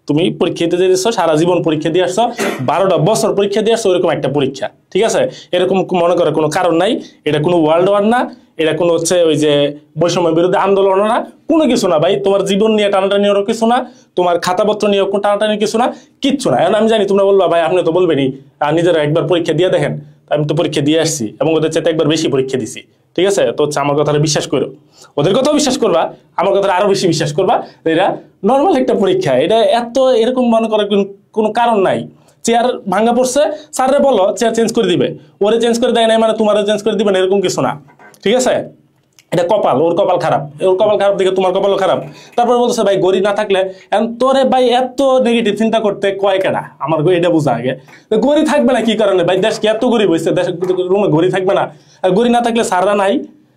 তুমি পরীক্ষা দিতে যাইতেছো, সারা জীবন পরীক্ষা দিয়ে আসছো, 12টা বছর পরীক্ষা দিয়ে আসছো, ওইরকম একটা পরীক্ষা, ঠিক আছে? এরকম মনে করার কোনো কারণ নাই, এটা কোনো ওয়ার্ল্ড ওয়ার না, এটা কোনো হচ্ছে ওই যে বৈষম্য বিরোধী আন্দোলন না, কোনো কিছু না ভাই, তোমার জীবন নিয়ে টানাটানিরও কিছু না, তোমার খাতাপত্র নিয়ে টানাটানি কিছু না, কিচ্ছু না। এখন আমি জানি তোমরা বলবা ভাই আপনি তো বলবেনই নিজেরা একবার পরীক্ষা দিয়ে দেখেন, আমি তো পরীক্ষা দিয়ে আসছি এবং ওদের চাইতে একবার বেশি পরীক্ষা দিছি, ঠিক আছে? তো হচ্ছে আমার কথাটা বিশ্বাস করো, ওদের কথাও বিশ্বাস করবা, আমার কথাটা আরো বেশি বিশ্বাস করবা, এটা নর্মাল একটা পরীক্ষা, এটা এত এরকম মনে করার কোনো কারণ নাই। চেয়ার ভাঙা পড়ছে, স্যাররে বলো চেয়ার চেঞ্জ করে দিবে, ওরে চেঞ্জ করে দেয় নাই মানে তোমারও চেঞ্জ করে দিবে না, এরকম কিছু না, ঠিক আছে? এটা কপাল, ওর কপাল খারাপ, ওর কপাল খারাপ দেখে তোমার কপালও খারাপ। তারপর বলতেছে ভাই গড়ি না থাকলে, তোরে ভাই এত নেগেটিভ চিন্তা করতে কয় কেনা, আমার এটা বোঝা আগে, গড়ি থাকবে না কি কারণে ভাই, দেশ কি এত গরিব হয়েছে, দেশ রুমে গড়ি থাকবে না? আর গড়ি না থাকলে স্যাররা নাই,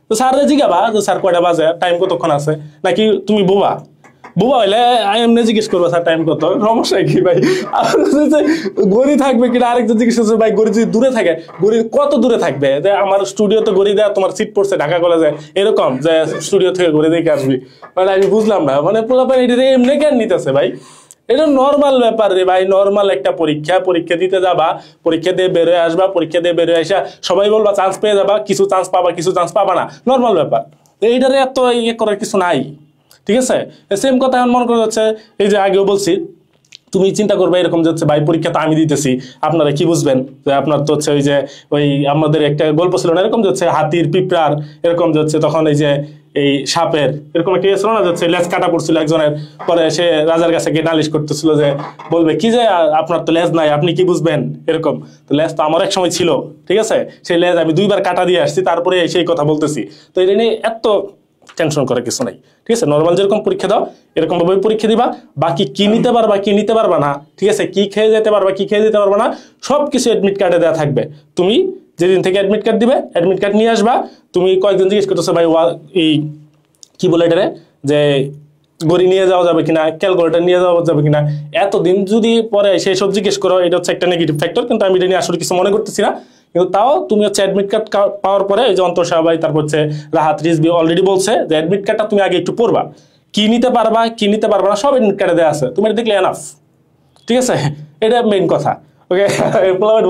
তো স্যাররা জিজ্ঞাবা যে স্যার কয়টা বাজে, টাইম কতক্ষণ আছে, নাকি তুমি বোবা হইলে এমনি জিজ্ঞেস করবো স্যার টাইম কত, সমস্যা কি ভাই? গড়ি থাকবে কিনা আরেকজন জিজ্ঞেস করছে ভাই গড়ি যদি দূরে থাকে, গড়ি কত দূরে থাকবে, যে আমার স্টুডিও তো গড়ি দেয়, তোমার সিট পড়ছে ঢাকা কলেজে, এরকম যে স্টুডিও থেকে গড়ি দেখে আসবি, মানে আমি বুঝলাম না, মানে পোলাপান এটা এমনি কেন নিতেছে ভাই? এটা নর্মাল ব্যাপার রে ভাই, নর্মাল একটা পরীক্ষা দিতে যাবা, পরীক্ষা দিয়ে বেরোয় আসবা, পরীক্ষা দিয়ে বেরোয় আসা সবাই বলবা চান্স পেয়ে যাবা, কিছু চান্স পাবা কিছু চান্স পাবা না, নর্মাল ব্যাপার, এইটারে এত ইয়ে করার কিছু নাই, ঠিক আছে? সেম কথা এখন মনে করা যাচ্ছে, এই যে আগেও বলছি, তুমি চিন্তা করবে এরকম যে হচ্ছে ভাই পরীক্ষা তো আমি দিতেছি, আপনারা কি বুঝবেন, যে আপনার তো হচ্ছে ওই আমাদের একটা গল্প ছিল না এরকম যে হচ্ছে হাতির পিঁপড়ার, এরকম যে হচ্ছে তখন এই যে এই সাপের, এরকম একটা ছিল না, যে লেজ কাটা পড়ছিল একজনের, পরে সে রাজার কাছে গিয়ে নালিশ করতেছিল যে বলবে কি যে আপনার তো লেজ নাই, আপনি কি বুঝবেন, এরকম। তো লেজ তো আমার এক সময় ছিল, ঠিক আছে, সেই লেজ আমি 2বার কাটা দিয়ে আসছি, তারপরে সেই কথা বলতেছি। তো এটা নিয়ে এত টেনশন করার কিছু নাই, ঠিক আছে। নর্মাল যেরকম পরীক্ষা দাও এরকম ভাবে পরীক্ষা দিবা, বাকি কি নিতে পারবা কি নিতে পারবা না, ঠিক আছে, কি খেয়ে যেতে পারবা কি খেয়ে যেতে পারবা না, সবকিছু অ্যাডমিট কার্ডে দেওয়া থাকবে। তুমি যেদিন থেকে অ্যাডমিট কার্ড দিবে অ্যাডমিট কার্ড নিয়ে আসবা। তুমি কয়েকজন জিজ্ঞেস করতেছো ভাই এই কি বলে এটারে, যে গড়ি নিয়ে যাওয়া যাবে কিনা, ক্যালকুলেটর নিয়ে যাওয়া যাবে কিনা, এতদিন যদি পরে সেই সব জিজ্ঞেস করো, এটা হচ্ছে একটা নেগেটিভ ফ্যাক্টর, কিন্তু আমি এটা নিয়ে আসলে কিছু মনে করতেছি না। কিন্তু তাও তুমি হচ্ছে অ্যাডমিট কার্ড পাওয়ার পরে এই যে অন্তর সাহাবাই, তারপর হচ্ছে রাহাত, রিজভি অলরেডি বলছে যে অ্যাডমিট কার্ডটা তুমি আগে একটু পড়বা, কি নিতে পারবা কি নিতে পারবা না সব অ্যাডমিট কার্ডে দেওয়া আছে, তুমি এটা দেখলে এনাফ, ঠিক আছে, এটা মেইন কথা। ওকে,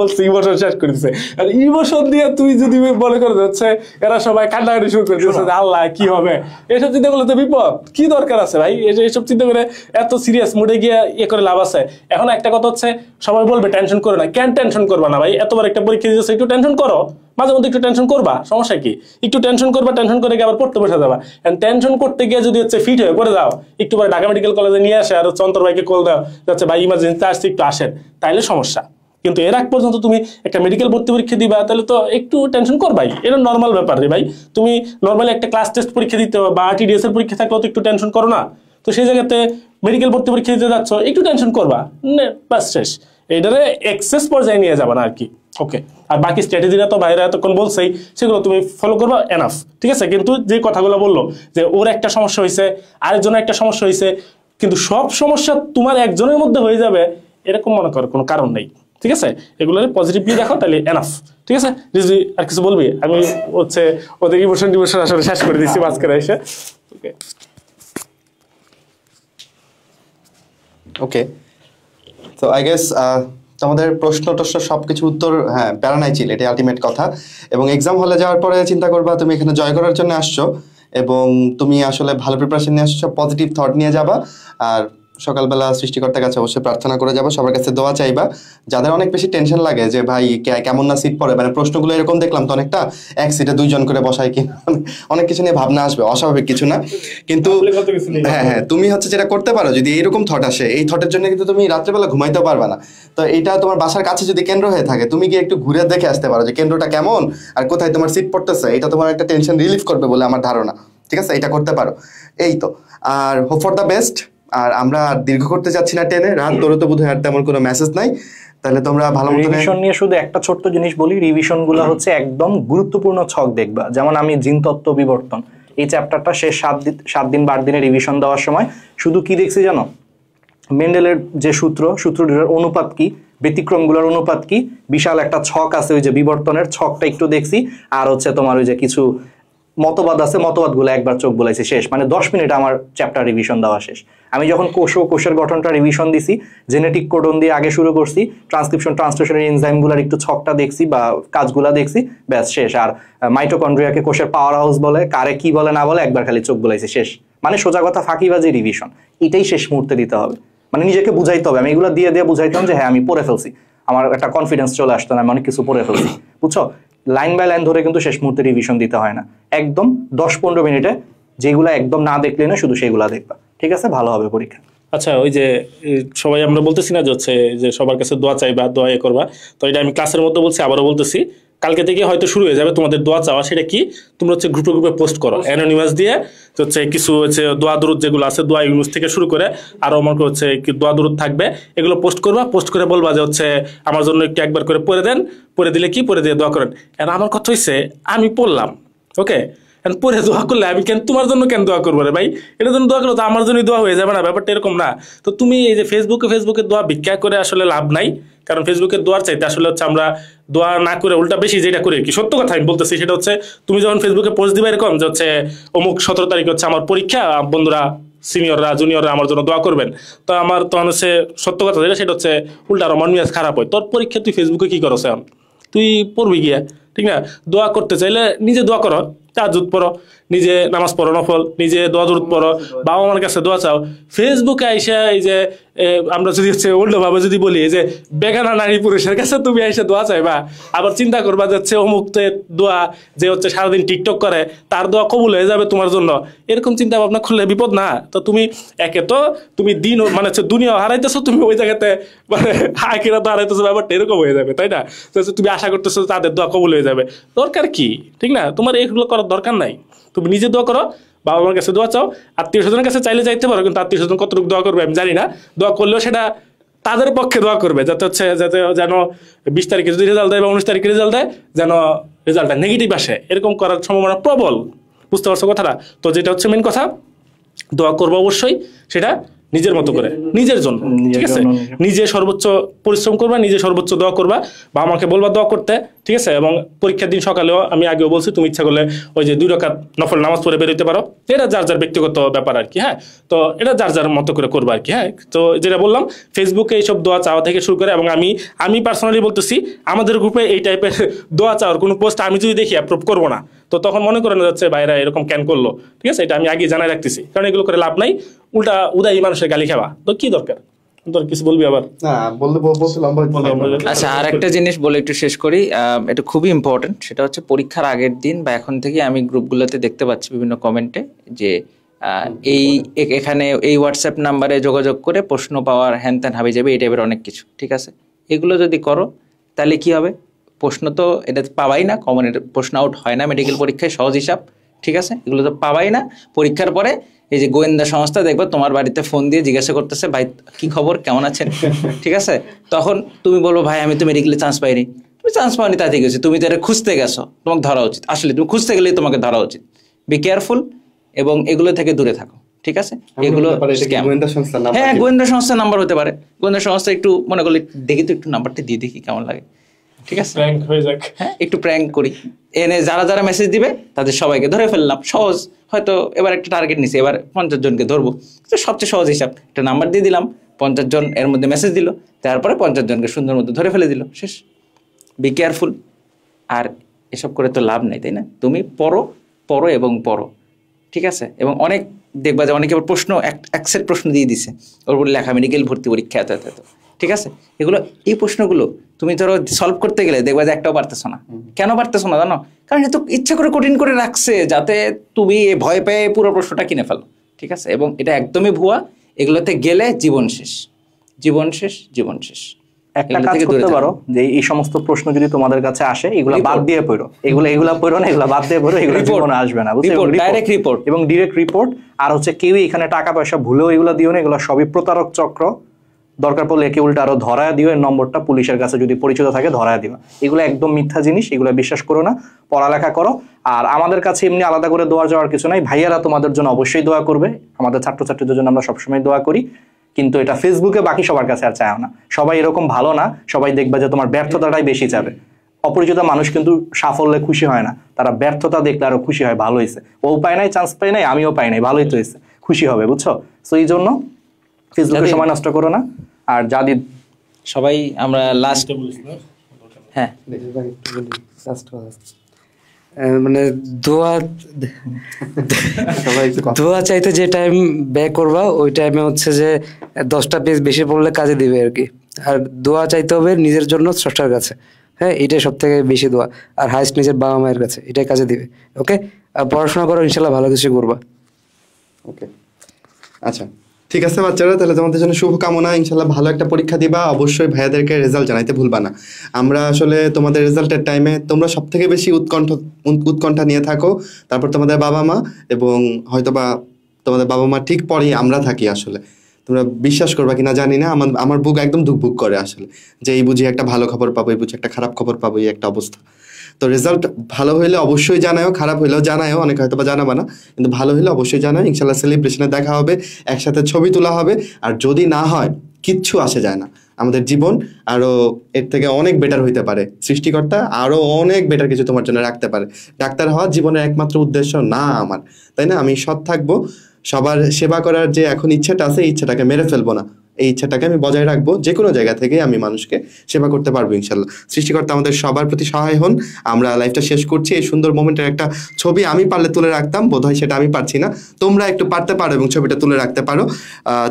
বলছে ইমোশন শেষ করে দিচ্ছে, আর ইমোশন দিয়ে তুই যদি মনে করে যাচ্ছে এরা সবাই কান্নাকাটি শুরু করে দিচ্ছে, আল্লাহ কি হবে, এইসব চিন্তা করলে তো বিপদ, কি দরকার আছে ভাই এইসব চিন্তা করে এত সিরিয়াস মুডে গিয়ে ইয়ে করে লাভ আছে? এখন একটা কথা হচ্ছে, সবাই বলবে টেনশন করো না, কেন টেনশন করবা না ভাই, এতবার একটা পরীক্ষা দিয়েছে, একটু টেনশন করো, মাঝে মধ্যে একটু টেনশন করবা, সমস্যা কি, একটু টেনশন করবা, টেনশন করে গিয়ে আবার পড়তে বসে যাবা। টেনশন করতে গিয়ে যদি হচ্ছে ফিট হয়ে পড়ে যাও, একটু পরে ঢাকা মেডিকেল কলেজে নিয়ে আসে আর হচ্ছে অন্তর ভাইকে কল দাও যাচ্ছে ভাই ইমার্জেন্সিতে আসছে একটু আসেন, তাইলে সমস্যা। কিন্তু এর আগ পর্যন্ত তুমি একটা মেডিকেল ভর্তি পরীক্ষা দিবা, তাহলে তো একটু টেনশন করবাই, এটা নর্মাল ব্যাপার রে ভাই। তুমি নর্মালি একটা ক্লাস টেস্ট পরীক্ষা দিতে বা আরটিডিএস এর পরীক্ষা থাকলেও তো একটু টেনশন করো না? তো সেই জায়গাতে মেডিকেল ভর্তি পরীক্ষা দিতে যাচ্ছ, একটু টেনশন করবা, বাস শেষ, এইটারে এক্সেস পর্যায়ে নিয়ে যাবা না আর কি। ওকে, আর বাকি স্ট্র্যাটেজিটা তো বাইরে এতক্ষণ বলছেই, সেগুলো তুমি ফলো করবা, এনাফ, ঠিক আছে। কিন্তু যে কথাগুলো বললো যে ওর একটা সমস্যা হয়েছে, আরেকজনের একটা সমস্যা হয়েছে, কিন্তু সব সমস্যা তোমার একজনের মধ্যে হয়ে যাবে এরকম মনে করার কোনো কারণ নেই, ঠিক আছে। এগুলো পজিটিভলি দেখো, তাহলে এনাফ, ঠিক আছে। রিজভি আর কিছু বলবি? আমি হচ্ছে ওদের ইমোশন আসলে শেষ করে দিচ্ছি মাঝখানে এসে। ওকে ওকে, তো আই গেস তোমাদের প্রশ্ন টশ্ন সবকিছু উত্তর, হ্যাঁ, প্যারা নাই ছিল, এটাই আলটিমেট কথা। এবং এক্সাম হলে যাওয়ার পরে চিন্তা করবা তুমি এখানে জয় করার জন্য আসছো, এবং তুমি আসলে ভালো প্রিপারেশন নিয়ে আসছো, পজিটিভ থট নিয়ে যাবা, আর সকালবেলা সৃষ্টিকর্তার কাছে অবশ্যই প্রার্থনা করে যাবো, সবার কাছে দোয়া চাইবা। যাদের অনেক বেশি টেনশন লাগে যে ভাই কেমন না সিট পড়ে, মানে প্রশ্নগুলো এরকম দেখলাম তো অনেকটা, এক সিটে 2 জন করে বসায় কিনা, অনেক কিছু নিয়ে ভাবনা আসবে, অস্বাভাবিক কিছু না। কিন্তু হ্যাঁ, তুমি হচ্ছে যেটা করতে পারো, যদি এরকম থট আসে, এই থটের জন্য কিন্তু তুমি রাত্রেবেলা ঘুমাইতেও পারবে না। তো এটা তোমার বাসার কাছে যদি কেন্দ্র হয়ে থাকে, তুমি গিয়ে একটু ঘুরে দেখে আসতে পারো যে কেন্দ্রটা কেমন আর কোথায় তোমার সিট পড়তেছে, এটা তোমার একটা টেনশন রিলিফ করবে বলে আমার ধারণা, ঠিক আছে, এটা করতে পারো। এই তো, আর হোপ ফর দ্য বেস্ট। আর আমরা দীর্ঘ করতে চাচ্ছি না টেনে, রাত তোর তো বোধহয় আর তেমন কোনো মেসেজ নাই, তাহলে তোমরা ভালো মতো রিভিশন নিয়ে শুধু একটা ছোট্ট জিনিস বলি, রিভিশন গুলো হচ্ছে একদম গুরুত্বপূর্ণ ছক দেখবা। যেমন আমি জিনতত্ত্ব বিবর্তন এই চ্যাপ্টারটা শেষ 7 দিন 12 দিনে রিভিশন দেওয়ার সময় শুধু কি দেখছি জানো, মেন্ডেলের যে সূত্রটির অনুপাত কি, ব্যতিক্রমগুলোর অনুপাত কি, বিশাল একটা ছক আছে, ওই যে বিবর্তনের ছকটা একটু দেখছি, আর হচ্ছে তোমার ওই যে কিছু মতবাদ আছে, মতবাদগুলো একবার চোখ বলাইছে, শেষ। মানে 10 মিনিট আমার চ্যাপ্টার রিভিশন দেওয়া শেষ। আমি যখন কোষের গঠনটা রিভিশন দিছি, জেনেটিক কোডন দিয়ে আগে শুরু করছি, ট্রান্সক্রিপশন ট্রান্সলেশনের এনজাইমগুলোর একটু ছকটা দেখছি বা কাজগুলা দেখছি, ব্যাস শেষ। আর মাইটোকন্ড্রিয়াকে কোষের পাওয়ার হাউস বলে, কারে কি বলে না বলে, একবার খালি চোখ বলাইছে, শেষ। মানে সোজা কথা ফাঁকিবাজি রিভিশন, এটাই শেষ মুহূর্তে দিতে হবে। মানে নিজেকে বুঝাইতে হবে, আমি এগুলো দিয়ে বুঝাইতাম যে হ্যাঁ আমি পড়ে ফেলছি, আমার একটা কনফিডেন্স চলে আসতো না, আমি অনেক কিছু পড়ে ফেলছি, বুঝছো। লাইন বাই লাইন ধরে কিন্তু শেষ মুহূর্তে রিভিশন দিতে হয় না, একদম 10-15 মিনিটে যেগুলো একদম না দেখলে না, শুধু সেগুলা দেখবা, ঠিক আছে, ভালো হবে পরীক্ষা। আচ্ছা, ওই যে সবাই আমরা বলতেছি না যে হচ্ছে যে সবার কাছে দোয়া চাইবা, দোয়া করবা, তো এটা আমি ক্লাসের মধ্যে বলছি, আবারও বলতেছি, কালকে থেকে হয়তো শুরু হয়ে যাবে তোমাদের দোয়া চাওয়া। সেটা কি, তোমরা হচ্ছে গ্রুপে পোস্ট করো অ্যানোনিমাস দিয়ে, হচ্ছে কিছু হচ্ছে দোয়া দুরুদ যেগুলো আছে, দোয়া ইউনুস থেকে শুরু করে আরো আমার হচ্ছে দোয়া দুরুদ থাকবে, এগুলো পোস্ট করবা, পোস্ট করে বলবা যে হচ্ছে আমার জন্য একটু একবার করে পড়ে দেন, পড়ে দিলে কি পড়ে দিয়ে দোয়া করেন। আর আমার কথা হচ্ছে আমি পড়লাম, ওকে, পরে দোয়া করলে আমি কেন তোমার জন্য কেন দোয়া করবো রে ভাই, এটার জন্য দোয়া করলে তো আমার জন্যই দোয়া হয়ে যাবে না, ব্যাপারটা এরকম না। তো তুমি এই যে ফেসবুকে দোয়া ভিক্ষা করে আসলে লাভ নাই, কারণ ফেসবুকের দোয়ার চাইতে আসলে হচ্ছে আমরা দোয়া না করে উল্টা বেশি যেটা করি, কি সত্য কথা আমি বলতেছি, সেটা হচ্ছে তুমি যখন ফেসবুকে পোস্ট দিবা এরকম যে হচ্ছে অমুক 17 তারিখ হচ্ছে আমার পরীক্ষা, বন্ধুরা সিনিয়ররা জুনিয়ররা আমার জন্য দোয়া করবেন, তো আমার তখন হচ্ছে সত্য কথা যেটা, সেটা হচ্ছে উল্টা আরো মন মেজাজ খারাপ হয়। তোর পরীক্ষা তুই ফেসবুকে কি করছ, তুই পড়বি গিয়া, ঠিক না? দোয়া করতে চাইলে নিজে দোয়া করো, তাহাজ্জুদ পড়ো, নিজে নামাজ পড়ো নফল, নিজে দোয়া দরুদ পড়ো, বাবা মার কাছে দোয়া চাও। ফেসবুকে আইসা এই যে আমরা যদি হচ্ছে উল্টোভাবে যদি বলি যে বেগানা নারী পুরুষের কাছে তুমি আইসা দোয়া চাইবা, আবার চিন্তা করবা যাচ্ছে অমুকের দোয়া যে হচ্ছে সারাদিন টিকটক করে তার দোয়া কবুল হয়ে যাবে তোমার জন্য, এরকম চিন্তা ভাবনা করলে বিপদ না? তো তুমি একে তো তুমি দিন মানে হচ্ছে দুনিয়া হারাইতেছো, তুমি ওই জায়গাতে মানে আখিরাত তো হারাইতেছো, ব্যাপারটা এরকম হয়ে যাবে, তাই না? তো তুমি আশা করতেছো তাদের দোয়া কবুল হয়ে যাবে, দরকার কি? ঠিক না? তোমার এগুলো করার দরকার নাই। তুমি নিজে দোয়া করো, বাবা মার কাছে দোয়া চাও, আত্মীয় স্বজনের কাছে চাইলে চাইতে পারো, কিন্তু আত্মীয় স্বজন কতটুকু দোয়া করবে আমি জানি না। দোয়া করলেও সেটা তাদের পক্ষে দোয়া করবে, যাতে হচ্ছে যাতে যেন 20 তারিখে যদি রেজাল্ট দেয় বা 19 তারিখে রেজাল্ট দেয় যেন রেজাল্টটা নেগেটিভ আসে, এরকম করার সম্ভাবনা প্রবল। বুঝতে পারছো কথাটা? তো যেটা হচ্ছে মেন কথা, দোয়া করবো অবশ্যই, সেটা নিজের মতো করে, নিজের জন্য, ঠিক আছে? নিজে সর্বোচ্চ পরিশ্রম করবা, নিজে সর্বোচ্চ দোয়া করবা, বা আমাকে বলবা দোয়া করতে, ঠিক আছে? এবং পরীক্ষার দিন সকালেও আমি আগেও বলছি, তুমি ইচ্ছা করলে ওই যে 2 রাকাত নফল নামাজ পড়ে বেরোতে পারো, এটা যার যার ব্যক্তিগত ব্যাপার আর কি। হ্যাঁ, তো এটা যার যার মতো করে করবা আর কি। হ্যাঁ, তো যেটা বললাম, ফেসবুকে এইসব দোয়া চাওয়া থেকে শুরু করে, এবং আমি পার্সোনালি বলতেছি, আমাদের গ্রুপে এই টাইপের দোয়া চাওয়ার কোনো পোস্ট আমি যদি দেখি অ্যাপ্রুভ করবো না, তো তখন মনে করে না যাচ্ছে ভাইরা এরকম কেন করলো, ঠিক আছে? এটা আমি আগে জানাই রাখতেছি, কারণ এগুলো করে লাভ নাই, উল্টা উদাই মানুষের গালি খাওয়া, তো কি দরকার? তোর কিছু বলবি আবার? না বলতে বলতে লম্বা হয়ে যাবে। আচ্ছা, আর একটা জিনিস বলে একটু শেষ করি, এটা খুবই ইম্পর্টেন্ট, সেটা হচ্ছে পরীক্ষার আগের দিন বা এখন থেকে আমি গ্রুপগুলোতে দেখতে পাচ্ছি বিভিন্ন কমেন্টে যে এখানে এই হোয়াটসঅ্যাপ নাম্বারে যোগাযোগ করে প্রশ্ন পাওয়ার হ্যান ত্যান হাবি যাবে, এই টাইপের অনেক কিছু, ঠিক আছে? এগুলো যদি করো তাহলে কি হবে? প্রশ্ন তো এটা পাবাই না, কমনের প্রশ্ন আউট হয় না মেডিকেল পরীক্ষায়, সহজ হিসাব, ঠিক আছে? এগুলো তো পাবাই না। পরীক্ষার পরে এই যে গোয়েন্দা সংস্থা দেখবো তোমার বাড়িতে ফোন দিয়ে জিজ্ঞাসা করতেছে, ভাই কি খবর, কেমন আছেন, ঠিক আছে? তখন তুমি বলবো, ভাই আমি তো মেডিকেলে চান্স পাইনি। তুমি চান্স পাওনি তাতে গেছো, তুমি তো এটা খুঁজতে গেছো, তোমাকে ধরা উচিত। আসলে তুমি খুঁজতে গেলেই তোমাকে ধরা উচিত। বি কেয়ারফুল এবং এগুলো থেকে দূরে থাকো, ঠিক আছে? এগুলো হ্যাঁ, গোয়েন্দা সংস্থার নাম্বার হতে পারে। গোয়েন্দা সংস্থা একটু মনে করলে দেখি তো, একটু নাম্বারটা দিয়ে দেখি কেমন লাগে, ঠিক আছে? হ্যাঁ, একটু প্র্যাঙ্ক করি, এনে যারা যারা মেসেজ দিবে তাদের সবাইকে ধরে ফেললাম, সহজ। হয়তো এবার একটা টার্গেট নিছি, এবার 50 জনকে ধরবো, তো সবচেয়ে সহজ হিসাব, একটা নাম্বার দিয়ে দিলাম, 50 জন এর মধ্যে মেসেজ দিল, তারপরে 50 জনকে সুন্দর মতো ধরে ফেলে দিল, শেষ। Be careful. আর এসব করে তো লাভ নাই, তাই না? তুমি পড়ো, পড়ো এবং পড়ো, ঠিক আছে? এবং অনেক দেখবা যে অনেকে আবার প্রশ্ন এক সেট প্রশ্ন দিয়ে দিছে, ওর উপর লেখা মেডিকেল ভর্তি পরীক্ষা এত এত, ঠিক আছে? এগুলো, এই প্রশ্নগুলো তুমি ধরো সলভ করতে গেলে দেখবা যে একটাও পারতেছো না। কেন পারতেছো না জানো? কারণ এত ইচ্ছা করে কঠিন করে রাখছে যাতে তুমি ভয় পেয়ে পুরো প্রশ্নটা কিনে ফেলো, ঠিক আছে? এবং এটা একদমই ভুয়া। এগুলোতে গেলে জীবন শেষ, জীবন শেষ, জীবন শেষ। একটা কাজ করতে পারো, যে এই সমস্ত প্রশ্ন যদি তোমাদের কাছে আসে, এগুলা বাদ দিয়ে পড়ো, এগুলা পড়ো না, এগুলা বাদ দিয়ে পড়ো, এগুলো জীবনে আসবে না, বুঝছো? ডাইরেক্ট রিপোর্ট এবং ডিরেক্ট রিপোর্ট। আর হচ্ছে কেউই এখানে টাকা পয়সা ভুলেও এগুলো দিও না, এগুলো সবই প্রতারক চক্র। দরকার পড়লে একে উল্টা আরো ধরায় দিও, এর নম্বরটা পুলিশের কাছে যদি পরিচিত থাকে ধরায় দিও। এগুলো একদম মিথ্যা জিনিস, এগুলো বিশ্বাস করো না, পড়ালেখা করো। আর আমাদের কাছে এমনি আলাদা করে দোয়া যাওয়ার কিছু নাই, ভাইয়ারা তোমাদের জন্য অবশ্যই দোয়া করবে, আমাদের ছাত্রছাত্রীদের জন্য আমরা সবসময় দোয়া করি, কিন্তু এটা ফেসবুকে বাকি সবার কাছে আর চাও না। সবাই এরকম ভালো না, সবাই দেখবে যে তোমার ব্যর্থতাটাই বেশি চাবে। অপরিচিত মানুষ কিন্তু সাফল্যে খুশি হয় না, তারা ব্যর্থতা দেখলে আরো খুশি হয়, ভালো হয়েছে, ও পায় নাই, চান্স পাই নাই, আমিও পাই নাই, ভালোই তো হয়েছে, খুশি হবে, বুঝছো? তো এই জন্য ফেসবুকে সময় নষ্ট করো না। আর যাদি সবাই আমরা লাস্ট, হ্যাঁ মানে দোয়া চাইতে যে টাইম ব্যয় করবা, ওই টাইমে হচ্ছে যে 10টা পেজ বেশি পড়লে কাজে দিবে আর কি। আর দোয়া চাইতে হবে নিজের জন্য, স্রষ্টার কাছে। হ্যাঁ, এটাই সব থেকে বেশি দোয়া। আর হাইস্ট নিজের বাবা মায়ের কাছে, এটাই কাজে দিবে। ওকে, আর পড়াশোনা করো, ইনশাল্লাহ ভালো কিছু করবা। ওকে, আচ্ছা ঠিক আছে বাচ্চারা, তাহলে তোমাদের জন্য শুভকামনা, ইনশাল্লাহ ভালো একটা পরীক্ষা দিবা। অবশ্যই ভাইয়াদেরকে রেজাল্ট জানাইতে ভুলবা না। আমরা আসলে তোমাদের রেজাল্টের টাইমে তোমরা সব থেকে বেশি উৎকণ্ঠা নিয়ে থাকো, তারপর তোমাদের বাবা মা, এবং হয়তোবা তোমাদের বাবা মা ঠিক পরেই আমরা থাকি। আসলে তোমরা বিশ্বাস করবা কিনা জানি না, আমার বুক একদম ধুকভুক করে আসলে, যে এই বুঝি একটা ভালো খবর পাবো, এই বুঝি একটা খারাপ খবর পাবো, এই একটা অবস্থা। তো রেজাল্ট ভালো হইলে অবশ্যই জানাও, খারাপ হইলেও জানাও, অনেক হয়তো বা জানাবা না, কিন্তু ভালো হইলে অবশ্যই জানাও। ইনশাল্লাহ সেলিব্রেশনে দেখা হবে, একসাথে ছবি তোলা হবে। আর যদি না হয়, কিচ্ছু আসে যায় না, আমাদের জীবন আরো এর থেকে অনেক বেটার হইতে পারে। সৃষ্টিকর্তা আরো অনেক বেটার কিছু তোমার জন্য রাখতে পারে। ডাক্তার হওয়া জীবনের একমাত্র উদ্দেশ্য না আমার, তাই না? আমি সৎ থাকবো, সবার সেবা করার যে এখন ইচ্ছাটা আছে, এই ইচ্ছাটাকে মেরে ফেলবো না, এই ইচ্ছাটাকে আমি বজায় রাখবো, যে কোনো জায়গা থেকে আমি মানুষকে সেবা করতে পারবো ইনশাল্লাহ। সৃষ্টিকর্তা আমাদের সবার প্রতি সহায় হন। আমরা লাইফটা শেষ করছি। এই সুন্দর মোমেন্টের একটা ছবি আমি পারলে তুলে রাখতাম, বোধহয় সেটা আমি পারছি না। তোমরা একটু পারতে পারো এবং ছবিটা তুলে রাখতে পারো।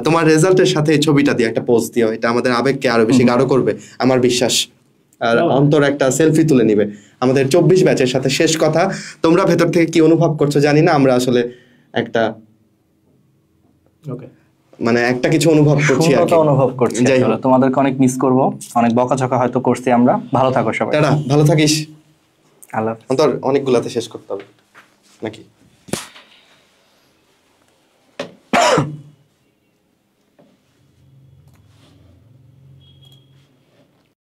তোমার রেজাল্টের সাথে এই ছবিটা দিয়ে একটা পোস্ট দিও, এটা আমাদের আবেগকে আরো বেশি গাঢ় করবে আমার বিশ্বাস। আর অন্তর একটা সেলফি তুলে নিবে। আমাদের 24 ব্যাচের সাথে শেষ কথা, তোমরা ভেতর থেকে কি অনুভব করছো জানি না, আমরা আসলে একটা মানে একটা কিছু অনুভব করছি আর কি। অনুভব করছি, যাই হোক, তোমাদেরকে অনেক মিস করব, অনেক বকাঝকা হয়তো করছি আমরা। ভালো থাকো সবাই, টাটা, ভালো থাকিস। আল্লাহ। অন্তর অনেকগুলাতে শেষ করতে হবে নাকি?